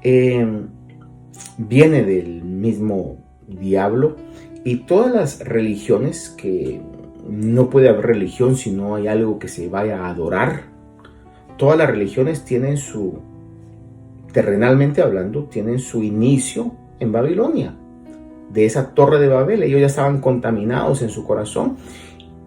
Viene del mismo diablo, y todas las religiones, que no puede haber religión si no hay algo que se vaya a adorar. Todas las religiones tienen terrenalmente hablando, tienen su inicio en Babilonia, de esa torre de Babel. Ellos ya estaban contaminados en su corazón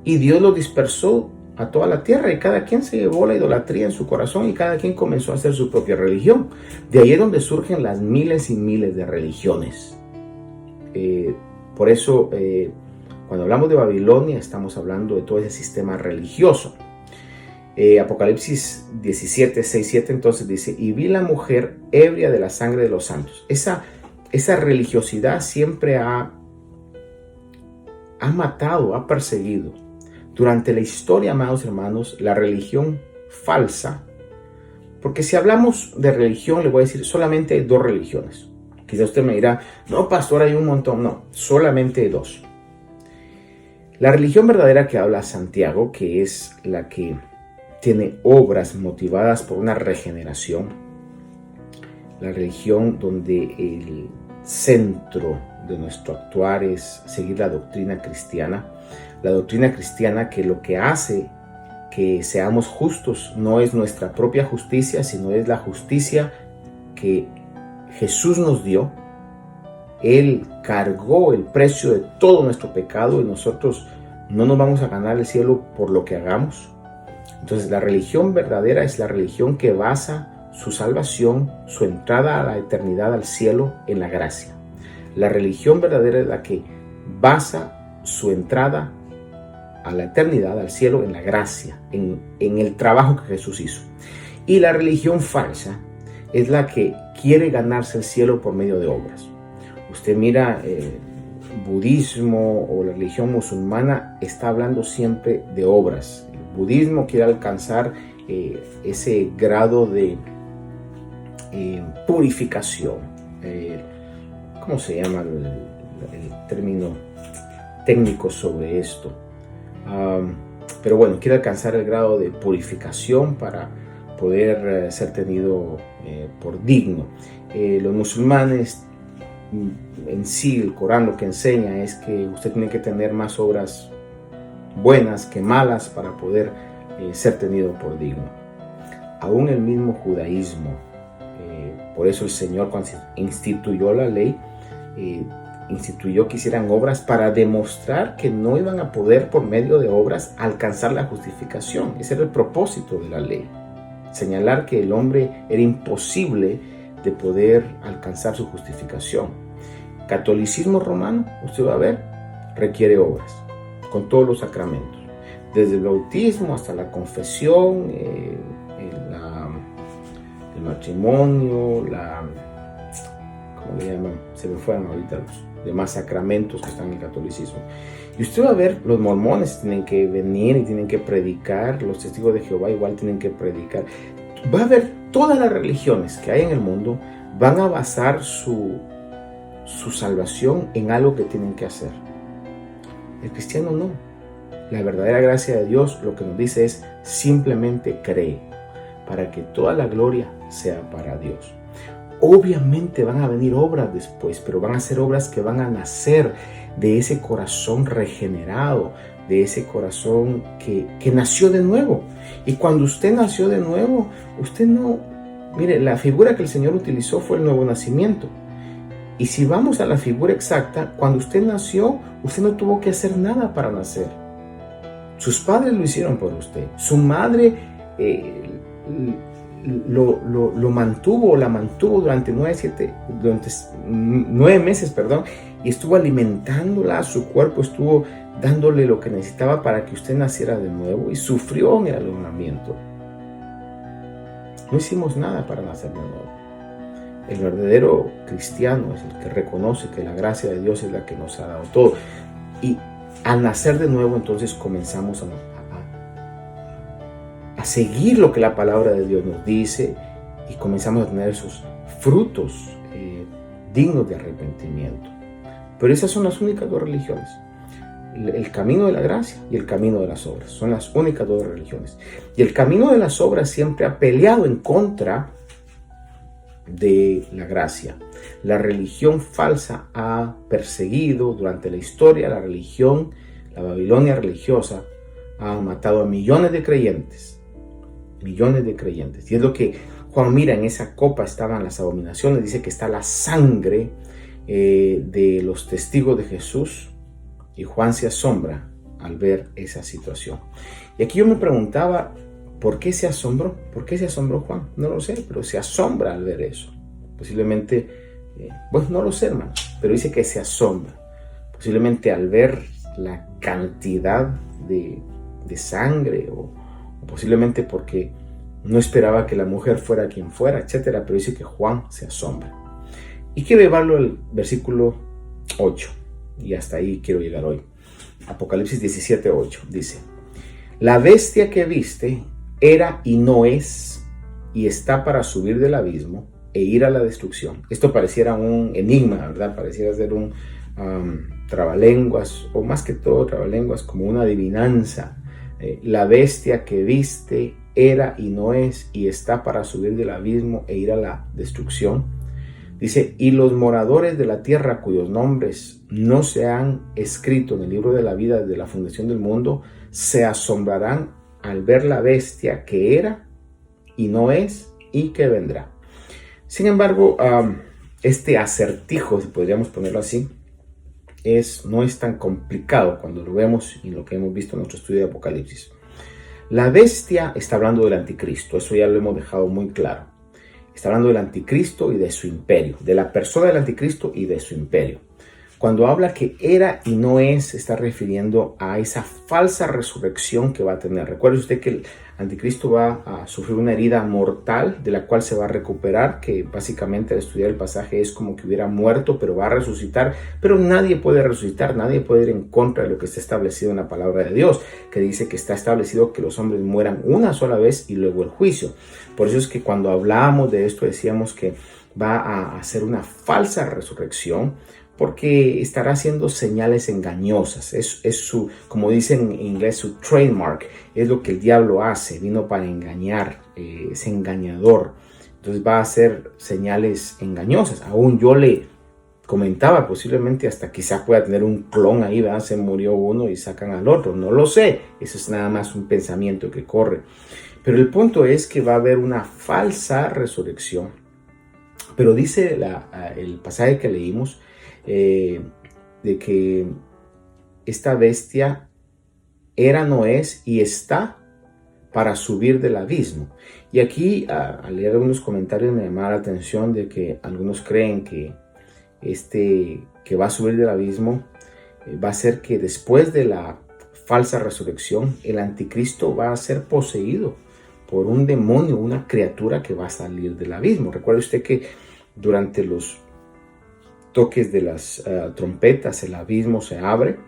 y Dios los dispersó a toda la tierra, y cada quien se llevó la idolatría en su corazón y cada quien comenzó a hacer su propia religión. De ahí es donde surgen las miles y miles de religiones. Por eso, cuando hablamos de Babilonia, estamos hablando de todo ese sistema religioso. Apocalipsis 17, 6, 7 entonces dice: y vi la mujer ebria de la sangre de los santos. Esa religiosidad siempre ha matado, ha perseguido. Durante la historia, amados hermanos, la religión falsa, porque si hablamos de religión, le voy a decir, solamente hay dos religiones. Quizá usted me dirá, no, pastor, hay un montón. No, solamente hay dos. La religión verdadera que habla Santiago, que es la que tiene obras motivadas por una regeneración, la religión donde el centro de nuestro actuar es seguir la doctrina cristiana que lo que hace que seamos justos no es nuestra propia justicia, sino es la justicia que Jesús nos dio. Él cargó el precio de todo nuestro pecado y nosotros no nos vamos a ganar el cielo por lo que hagamos. Entonces la religión verdadera es la religión que basa su salvación, su entrada a la eternidad, al cielo, en la gracia. La religión verdadera es la que basa su entrada a la eternidad, al cielo, en la gracia, en el trabajo que Jesús hizo. Y la religión falsa es la que quiere ganarse el cielo por medio de obras. Usted mira budismo o la religión musulmana, está hablando siempre de obras. El budismo quiere alcanzar ese grado de purificación. ¿Cómo se llama el término técnico sobre esto? Pero bueno, quiere alcanzar el grado de purificación para poder ser tenido por digno. Los musulmanes, en sí, el Corán lo que enseña es que usted tiene que tener más obras buenas que malas para poder ser tenido por digno. Aún el mismo judaísmo, por eso el Señor, cuando instituyó la ley, instituyó que hicieran obras para demostrar que no iban a poder por medio de obras alcanzar la justificación. Ese era el propósito de la ley, señalar que el hombre era imposible de poder alcanzar su justificación. Catolicismo romano, usted va a ver, requiere obras con todos los sacramentos, desde el bautismo hasta la confesión, el matrimonio, ¿cómo le llaman? Se me fueron ahorita los demás sacramentos que están en el catolicismo. Y usted va a ver, los mormones tienen que venir y tienen que predicar, los testigos de Jehová igual tienen que predicar. Va a ver, todas las religiones que hay en el mundo van a basar su salvación en algo que tienen que hacer. El cristiano no. La verdadera gracia de Dios lo que nos dice es simplemente cree, para que toda la gloria sea para Dios. Obviamente van a venir obras después, pero van a ser obras que van a nacer de ese corazón regenerado, de ese corazón que nació de nuevo. Y cuando usted nació de nuevo, usted no... Mire, la figura que el Señor utilizó fue el nuevo nacimiento. Y si vamos a la figura exacta, cuando usted nació, usted no tuvo que hacer nada para nacer. Sus padres lo hicieron por usted. Su madre lo mantuvo o la mantuvo durante 9 meses, y estuvo alimentándola, su cuerpo estuvo dándole lo que necesitaba para que usted naciera de nuevo y sufrió en el alumbramiento. No hicimos nada para nacer de nuevo. El verdadero cristiano es el que reconoce que la gracia de Dios es la que nos ha dado todo. Y al nacer de nuevo, entonces comenzamos a seguir lo que la palabra de Dios nos dice y comenzamos a tener esos frutos dignos de arrepentimiento. Pero esas son las únicas dos religiones. El camino de la gracia y el camino de las obras. Son las únicas dos religiones. Y el camino de las obras siempre ha peleado en contra de la gracia. La religión falsa ha perseguido durante la historia la Babilonia religiosa ha matado a millones de creyentes. Millones de creyentes. Y es lo que Juan mira, en esa copa estaban las abominaciones, dice que está la sangre de los testigos de Jesús, y Juan se asombra al ver esa situación. Y aquí yo me preguntaba, ¿por qué se asombró? ¿Por qué se asombró Juan? No lo sé, pero se asombra al ver eso. Posiblemente Bueno, no lo sé, hermanos, pero dice que se asombra, posiblemente al ver la cantidad de sangre o posiblemente porque no esperaba que la mujer fuera quien fuera, etcétera, pero dice que Juan se asombra. Y quiero llevarlo al versículo 8, y hasta ahí quiero llegar hoy. Apocalipsis 17:8 dice: la bestia que viste era y no es, y está para subir del abismo e ir a la destrucción. Esto pareciera un enigma, ¿verdad? Pareciera ser un trabalenguas, o más que todo trabalenguas, como una adivinanza. La bestia que viste era y no es, y está para subir del abismo e ir a la destrucción. Dice: y los moradores de la tierra cuyos nombres no se han escrito en el libro de la vida desde la fundación del mundo, se asombrarán al ver la bestia que era y no es y que vendrá. Sin embargo, este acertijo, si podríamos ponerlo así, no es tan complicado cuando lo vemos y lo que hemos visto en nuestro estudio de Apocalipsis. La bestia está hablando del anticristo, eso ya lo hemos dejado muy claro. Está hablando del anticristo y de su imperio, de la persona del anticristo y de su imperio. Cuando habla que era y no es, se está refiriendo a esa falsa resurrección que va a tener. Recuerde usted que el anticristo va a sufrir una herida mortal de la cual se va a recuperar, que básicamente al estudiar el pasaje es como que hubiera muerto, pero va a resucitar. Pero nadie puede resucitar, nadie puede ir en contra de lo que está establecido en la palabra de Dios, que dice que está establecido que los hombres mueran una sola vez y luego el juicio. Por eso es que cuando hablábamos de esto decíamos que va a hacer una falsa resurrección, porque estará haciendo señales engañosas. Es su, como dicen en inglés, su trademark. Es lo que el diablo hace, vino para engañar, es engañador. Entonces va a hacer señales engañosas. Aún yo le comentaba, posiblemente hasta quizás pueda tener un clon ahí, ¿verdad? Se murió uno y sacan al otro, no lo sé. Eso es nada más un pensamiento que corre. Pero el punto es que va a haber una falsa resurrección. Pero dice el pasaje que leímos, de que esta bestia era, no es y está para subir del abismo. Y aquí al leer algunos comentarios me llamaba la atención de que algunos creen que que va a subir del abismo va a ser que después de la falsa resurrección el anticristo va a ser poseído por un demonio, una criatura que va a salir del abismo. Recuerde usted que durante los toques de las trompetas el abismo se abre.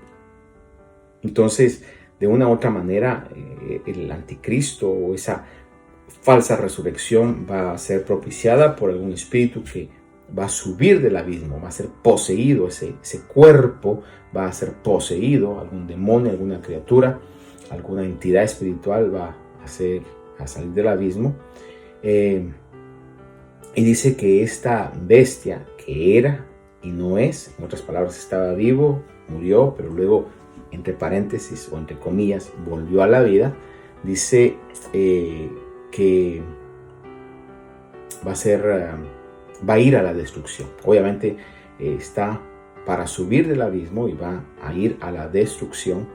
Entonces, de una u otra manera, el anticristo o esa falsa resurrección va a ser propiciada por algún espíritu que va a subir del abismo, va a ser poseído, ese cuerpo va a ser poseído, algún demonio, alguna criatura, alguna entidad espiritual va a salir del abismo. Y dice que esta bestia que era y no es, en otras palabras, estaba vivo, murió, pero luego, entre paréntesis o entre comillas, volvió a la vida. Dice que va a ir a la destrucción. Obviamente está para subir del abismo y va a ir a la destrucción.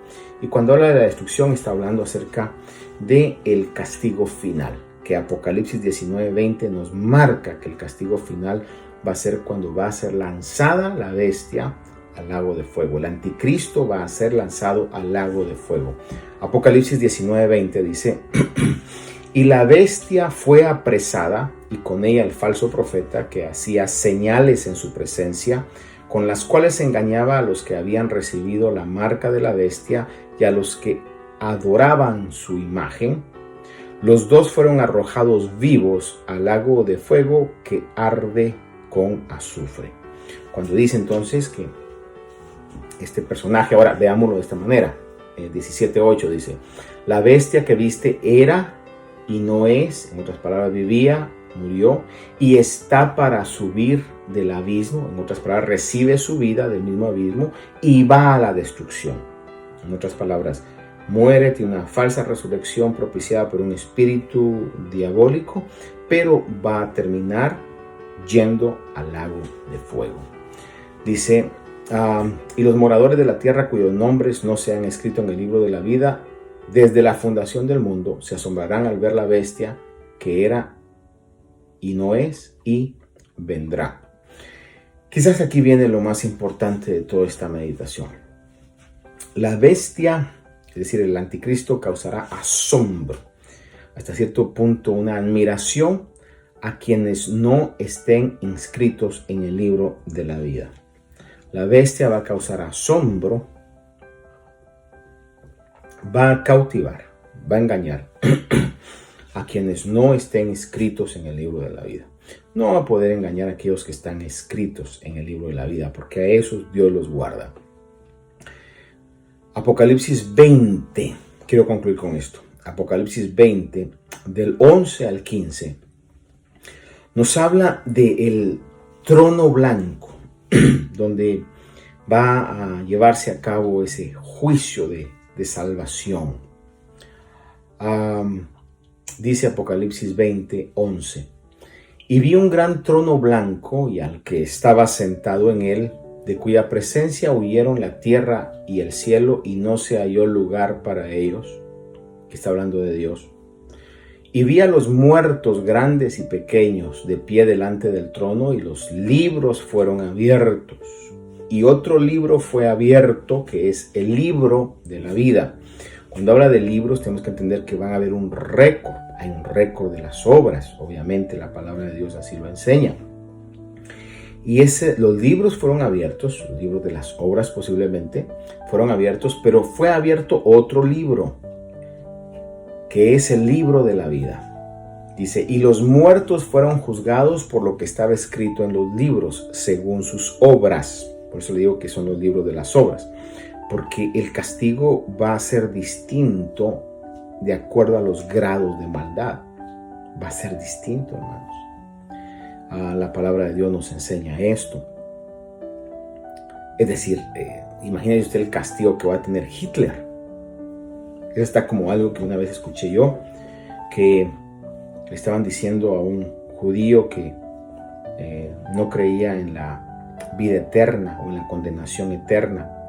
Y cuando habla de la destrucción está hablando acerca del castigo final, que Apocalipsis 19:20 nos marca que el castigo final va a ser cuando va a ser lanzada la bestia al lago de fuego. El anticristo va a ser lanzado al lago de fuego. Apocalipsis 19:20 dice: y la bestia fue apresada, y con ella el falso profeta que hacía señales en su presencia, con las cuales engañaba a los que habían recibido la marca de la bestia y a los que adoraban su imagen. Los dos fueron arrojados vivos al lago de fuego que arde con azufre. Cuando dice entonces que este personaje, ahora veámoslo de esta manera, 17:8 dice: la bestia que viste era y no es, en otras palabras, vivía, murió y está para subir del abismo, en otras palabras, recibe su vida del mismo abismo y va a la destrucción. En otras palabras, muere, tiene una falsa resurrección propiciada por un espíritu diabólico, pero va a terminar yendo al lago de fuego. Dice: y los moradores de la tierra cuyos nombres no se han escrito en el libro de la vida desde la fundación del mundo se asombrarán al ver la bestia que era y no es y vendrá. Quizás aquí viene lo más importante de toda esta meditación. La bestia, es decir, el anticristo, causará asombro, hasta cierto punto una admiración a quienes no estén inscritos en el libro de la vida. La bestia va a causar asombro, va a cautivar, va a engañar a quienes no estén inscritos en el libro de la vida. No va a poder engañar a aquellos que están escritos en el libro de la vida, porque a esos Dios los guarda. Apocalipsis 20, quiero concluir con esto. Apocalipsis 20, del 11 al 15, nos habla del trono blanco, donde va a llevarse a cabo ese juicio de salvación. Dice Apocalipsis 20, 11. Y vi un gran trono blanco y al que estaba sentado en él, de cuya presencia huyeron la tierra y el cielo, y no se halló lugar para ellos. Que está hablando de Dios. Y vi a los muertos grandes y pequeños de pie delante del trono, y los libros fueron abiertos. Y otro libro fue abierto, que es el libro de la vida. Cuando habla de libros, tenemos que entender que va a haber un récord. Hay un récord de las obras. Obviamente la palabra de Dios así lo enseña. Y los libros fueron abiertos, los libros de las obras posiblemente fueron abiertos, pero fue abierto otro libro, que es el libro de la vida. Dice, y los muertos fueron juzgados por lo que estaba escrito en los libros, según sus obras. Por eso le digo que son los libros de las obras, porque el castigo va a ser distinto de acuerdo a los grados de maldad. Va a ser distinto, hermanos. La palabra de Dios nos enseña esto. Es decir, imagínese usted el castigo que va a tener Hitler. Eso está como algo que una vez escuché yo, que le estaban diciendo a un judío que no creía en la vida eterna o en la condenación eterna.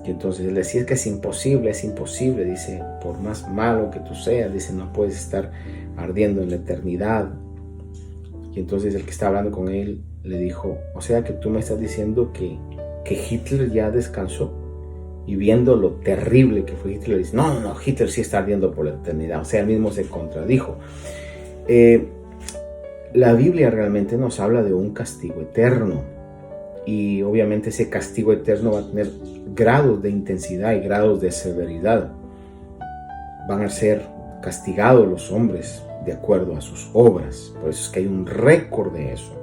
Y entonces él decía, es que es imposible, dice, por más malo que tú seas, dice, no puedes estar ardiendo en la eternidad. Y entonces el que está hablando con él le dijo, o sea que tú me estás diciendo que Hitler ya descansó. Y viendo lo terrible que fue Hitler, dice, no, Hitler sí está ardiendo por la eternidad. O sea, él mismo se contradijo. La Biblia realmente nos habla de un castigo eterno. Y obviamente ese castigo eterno va a tener grados de intensidad y grados de severidad. Van a ser castigados los hombres de acuerdo a sus obras. Por eso es que hay un récord de eso.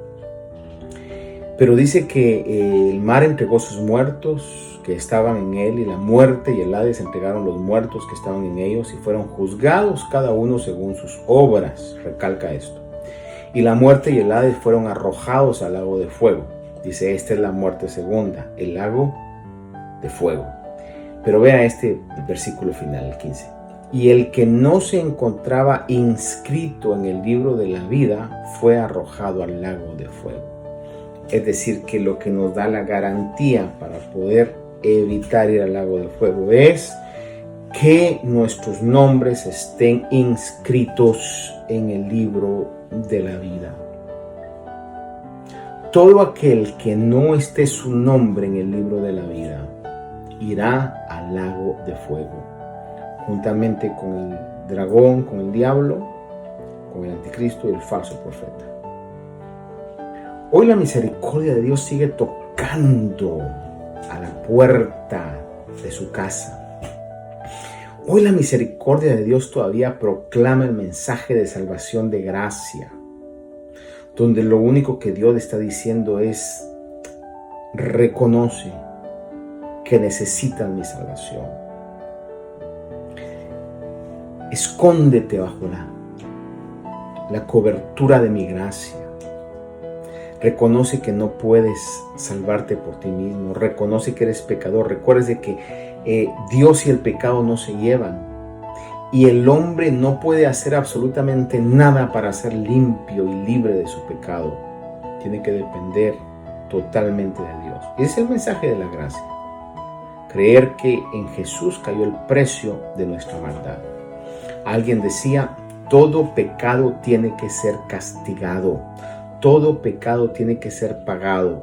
Pero dice que el mar entregó sus muertos que estaban en él, y la muerte y el Hades entregaron los muertos que estaban en ellos, y fueron juzgados cada uno según sus obras. Recalca esto. Y la muerte y el Hades fueron arrojados al lago de fuego. Dice, esta es la muerte segunda, el lago de fuego. Pero vea este versículo final, el 15. Y el que no se encontraba inscrito en el libro de la vida fue arrojado al lago de fuego. Es decir, que lo que nos da la garantía para poder evitar ir al lago de fuego es que nuestros nombres estén inscritos en el libro de la vida. Todo aquel que no esté su nombre en el libro de la vida irá al lago de fuego, juntamente con el dragón, con el diablo, con el anticristo y el falso profeta. Hoy la misericordia de Dios sigue tocando a la puerta de su casa. Hoy la misericordia de Dios todavía proclama el mensaje de salvación de gracia, donde lo único que Dios está diciendo es: reconoce que necesitan mi salvación. Escóndete bajo la cobertura de mi gracia. Reconoce que no puedes salvarte por ti mismo. Reconoce que eres pecador. Recuerde que Dios y el pecado no se llevan. Y el hombre no puede hacer absolutamente nada para ser limpio y libre de su pecado. Tiene que depender totalmente de Dios. Ese es el mensaje de la gracia. Creer que en Jesús cayó el precio de nuestra maldad. Alguien decía, todo pecado tiene que ser castigado. Todo pecado tiene que ser pagado.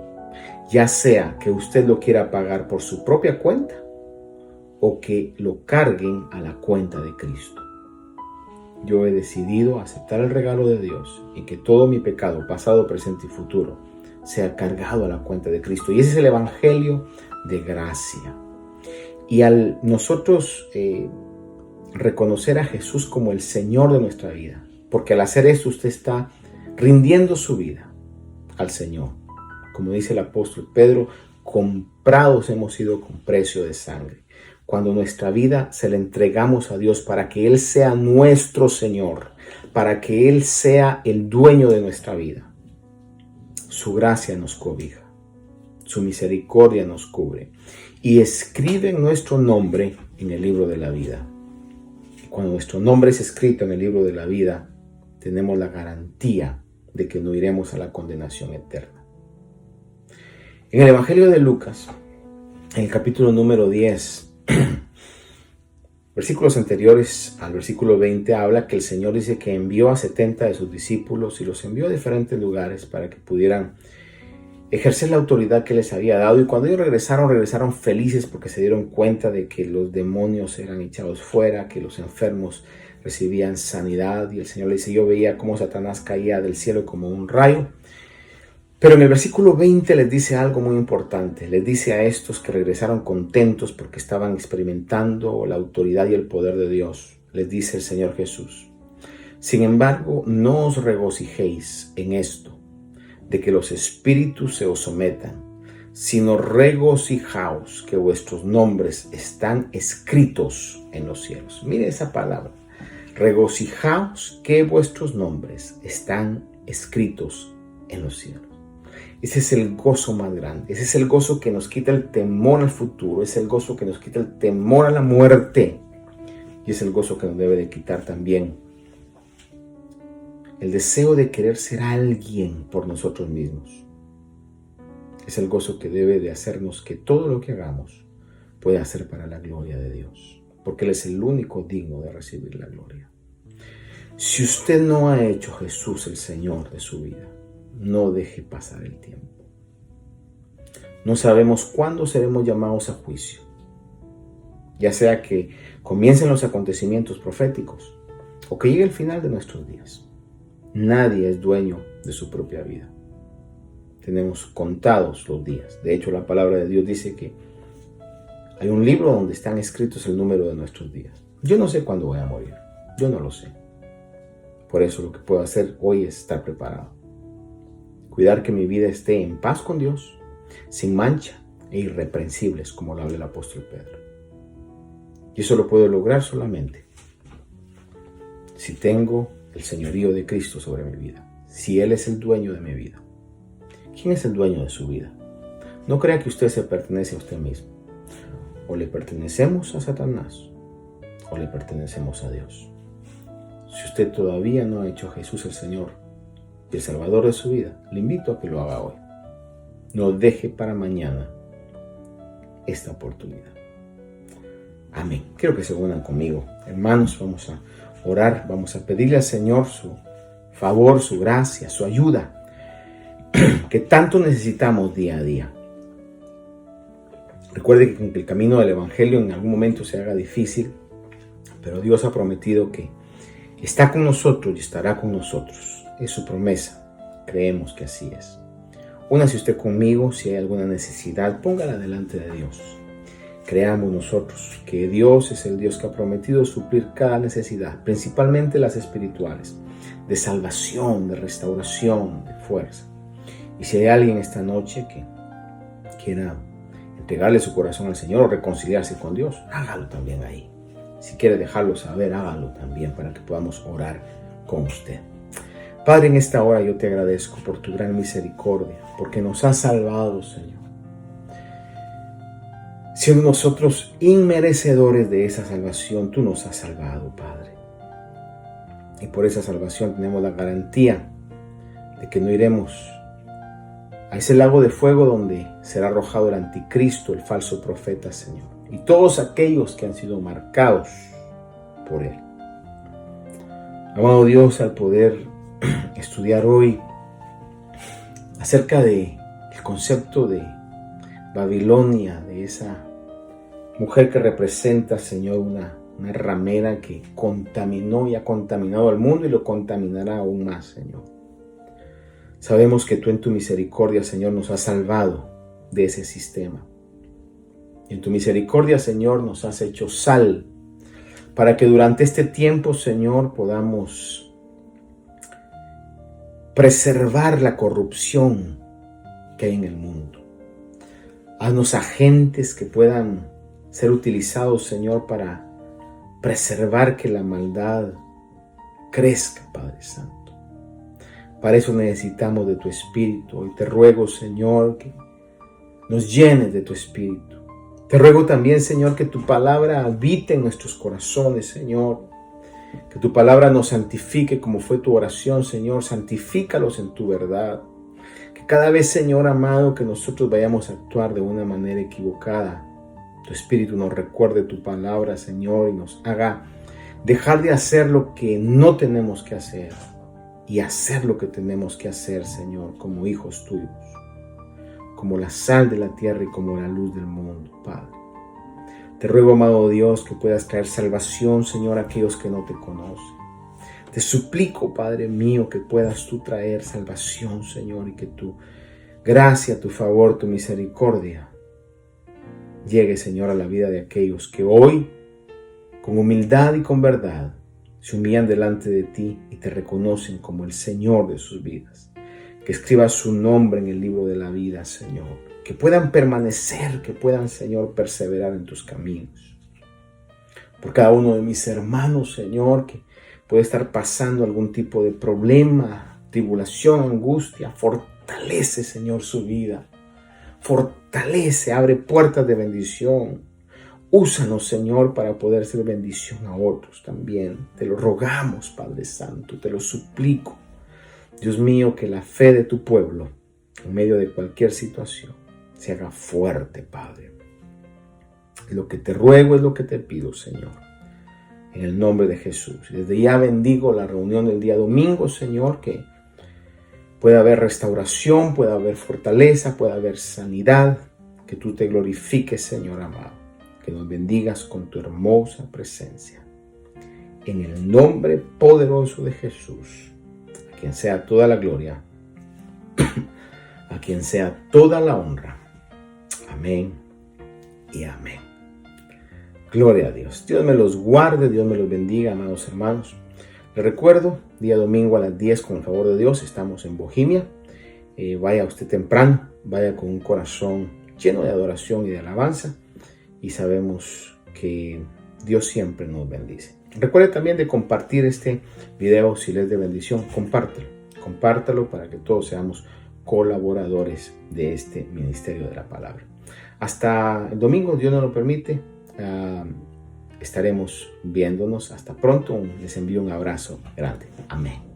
ya sea que usted lo quiera pagar por su propia cuenta o que lo carguen a la cuenta de Cristo. Yo he decidido aceptar el regalo de Dios y que todo mi pecado, pasado, presente y futuro, sea cargado a la cuenta de Cristo. Y ese es el evangelio de gracia. Y al nosotros reconocer a Jesús como el Señor de nuestra vida, porque al hacer eso usted está rindiendo su vida al Señor. Como dice el apóstol Pedro, comprados hemos sido con precio de sangre. Cuando nuestra vida se la entregamos a Dios para que Él sea nuestro Señor, para que Él sea el dueño de nuestra vida, su gracia nos cobija, su misericordia nos cubre y escribe nuestro nombre en el libro de la vida. Y cuando nuestro nombre es escrito en el libro de la vida, tenemos la garantía de que no iremos a la condenación eterna. En el Evangelio de Lucas, en el capítulo número 10, versículos anteriores al versículo 20, habla que el Señor dice que envió a 70 de sus discípulos y los envió a diferentes lugares para que pudieran ejercer la autoridad que les había dado. Y cuando ellos regresaron felices porque se dieron cuenta de que los demonios eran echados fuera, que los enfermos recibían sanidad. Y el Señor le dice, yo veía cómo Satanás caía del cielo como un rayo. Pero en el versículo 20 les dice algo muy importante. Les dice a estos que regresaron contentos porque estaban experimentando la autoridad y el poder de Dios. Les dice el Señor Jesús, sin embargo, no os regocijéis en esto, de que los espíritus se os sometan, sino regocijaos que vuestros nombres están escritos en los cielos. Mire esa palabra. Regocijaos que vuestros nombres están escritos en los cielos. Ese es el gozo más grande. Ese es el gozo que nos quita el temor al futuro. Es el gozo que nos quita el temor a la muerte. Y es el gozo que nos debe de quitar también el deseo de querer ser alguien por nosotros mismos. Es el gozo que debe de hacernos que todo lo que hagamos pueda ser para la gloria de Dios. Porque Él es el único digno de recibir la gloria. Si usted no ha hecho a Jesús el Señor de su vida, no deje pasar el tiempo. No sabemos cuándo seremos llamados a juicio. Ya sea que comiencen los acontecimientos proféticos o que llegue el final de nuestros días. Nadie es dueño de su propia vida. Tenemos contados los días. De hecho, la palabra de Dios dice que hay un libro donde están escritos el número de nuestros días. Yo no sé cuándo voy a morir. Yo no lo sé. Por eso lo que puedo hacer hoy es estar preparado. Cuidar que mi vida esté en paz con Dios, sin mancha e irreprensibles, como lo habla el apóstol Pedro. Y eso lo puedo lograr solamente si tengo el señorío de Cristo sobre mi vida, si Él es el dueño de mi vida. ¿Quién es el dueño de su vida? No crea que usted se pertenece a usted mismo. O le pertenecemos a Satanás o le pertenecemos a Dios. Si usted todavía no ha hecho a Jesús el Señor y el Salvador de su vida, le invito a que lo haga hoy. No deje para mañana esta oportunidad. Amén. Quiero que se unan conmigo. Hermanos, vamos a orar, vamos a pedirle al Señor su favor, su gracia, su ayuda, que tanto necesitamos día a día. Recuerde que el camino del Evangelio en algún momento se haga difícil, pero Dios ha prometido que está con nosotros y estará con nosotros. Es su promesa. Creemos que así es. Únase usted conmigo. Si hay alguna necesidad, póngala delante de Dios. Creamos nosotros que Dios es el Dios que ha prometido suplir cada necesidad, principalmente las espirituales, de salvación, de restauración, de fuerza. Y si hay alguien esta noche que quiera entregarle su corazón al Señor o reconciliarse con Dios, hágalo también ahí. Si quiere dejarlo saber, hágalo también para que podamos orar con usted. Padre, en esta hora yo te agradezco por tu gran misericordia, porque nos has salvado, Señor. Siendo nosotros inmerecedores de esa salvación, tú nos has salvado, Padre. Y por esa salvación tenemos la garantía de que no iremos a ese lago de fuego donde será arrojado el anticristo, el falso profeta, Señor. Y todos aquellos que han sido marcados por él. Amado Dios, al poder estudiar hoy acerca del concepto de Babilonia, de esa mujer que representa, Señor, una ramera que contaminó y ha contaminado al mundo y lo contaminará aún más, Señor. Sabemos que tú en tu misericordia, Señor, nos has salvado de ese sistema. Y en tu misericordia, Señor, nos has hecho sal para que durante este tiempo, Señor, podamos preservar la corrupción que hay en el mundo. Haznos agentes que puedan ser utilizados, Señor, para preservar que la maldad crezca, Padre Santo. Para eso necesitamos de tu Espíritu. Hoy te ruego, Señor, que nos llenes de tu Espíritu. Te ruego también, Señor, que tu palabra habite en nuestros corazones, Señor. Que tu palabra nos santifique como fue tu oración, Señor. Santifícalos en tu verdad. Que cada vez, Señor amado, que nosotros vayamos a actuar de una manera equivocada, tu Espíritu nos recuerde tu palabra, Señor, y nos haga dejar de hacer lo que no tenemos que hacer y hacer lo que tenemos que hacer, Señor, como hijos tuyos, como la sal de la tierra y como la luz del mundo, Padre. Te ruego, amado Dios, que puedas traer salvación, Señor, a aquellos que no te conocen. Te suplico, Padre mío, que puedas tú traer salvación, Señor, y que tu gracia, tu favor, tu misericordia llegue, Señor, a la vida de aquellos que hoy, con humildad y con verdad, se humillan delante de ti y te reconocen como el Señor de sus vidas. Que escribas su nombre en el libro de la vida, Señor. Que puedan permanecer, que puedan, Señor, perseverar en tus caminos. Por cada uno de mis hermanos, Señor, que puede estar pasando algún tipo de problema, tribulación, angustia, fortalece, Señor, su vida. Fortalece, abre puertas de bendición. Úsanos, Señor, para poder ser bendición a otros también. Te lo rogamos, Padre Santo, te lo suplico. Dios mío, que la fe de tu pueblo, en medio de cualquier situación, se haga fuerte, Padre. Es lo que te ruego, es lo que te pido, Señor. En el nombre de Jesús. Desde ya bendigo la reunión del día domingo, Señor, que pueda haber restauración, pueda haber fortaleza, pueda haber sanidad. Que tú te glorifiques, Señor amado. Que nos bendigas con tu hermosa presencia. En el nombre poderoso de Jesús, a quien sea toda la gloria, a quien sea toda la honra. Amén y amén. Gloria a Dios. Dios me los guarde, Dios me los bendiga, amados hermanos. Les recuerdo, día domingo a las 10, con el favor de Dios, estamos en Bohemia. Vaya usted temprano, vaya con un corazón lleno de adoración y de alabanza. Y sabemos que Dios siempre nos bendice. Recuerde también de compartir este video si les es de bendición. Compártalo para que todos seamos colaboradores de este ministerio de la palabra. Hasta el domingo, Dios nos lo permite. Estaremos viéndonos. Hasta pronto. Les envío un abrazo grande. Amén.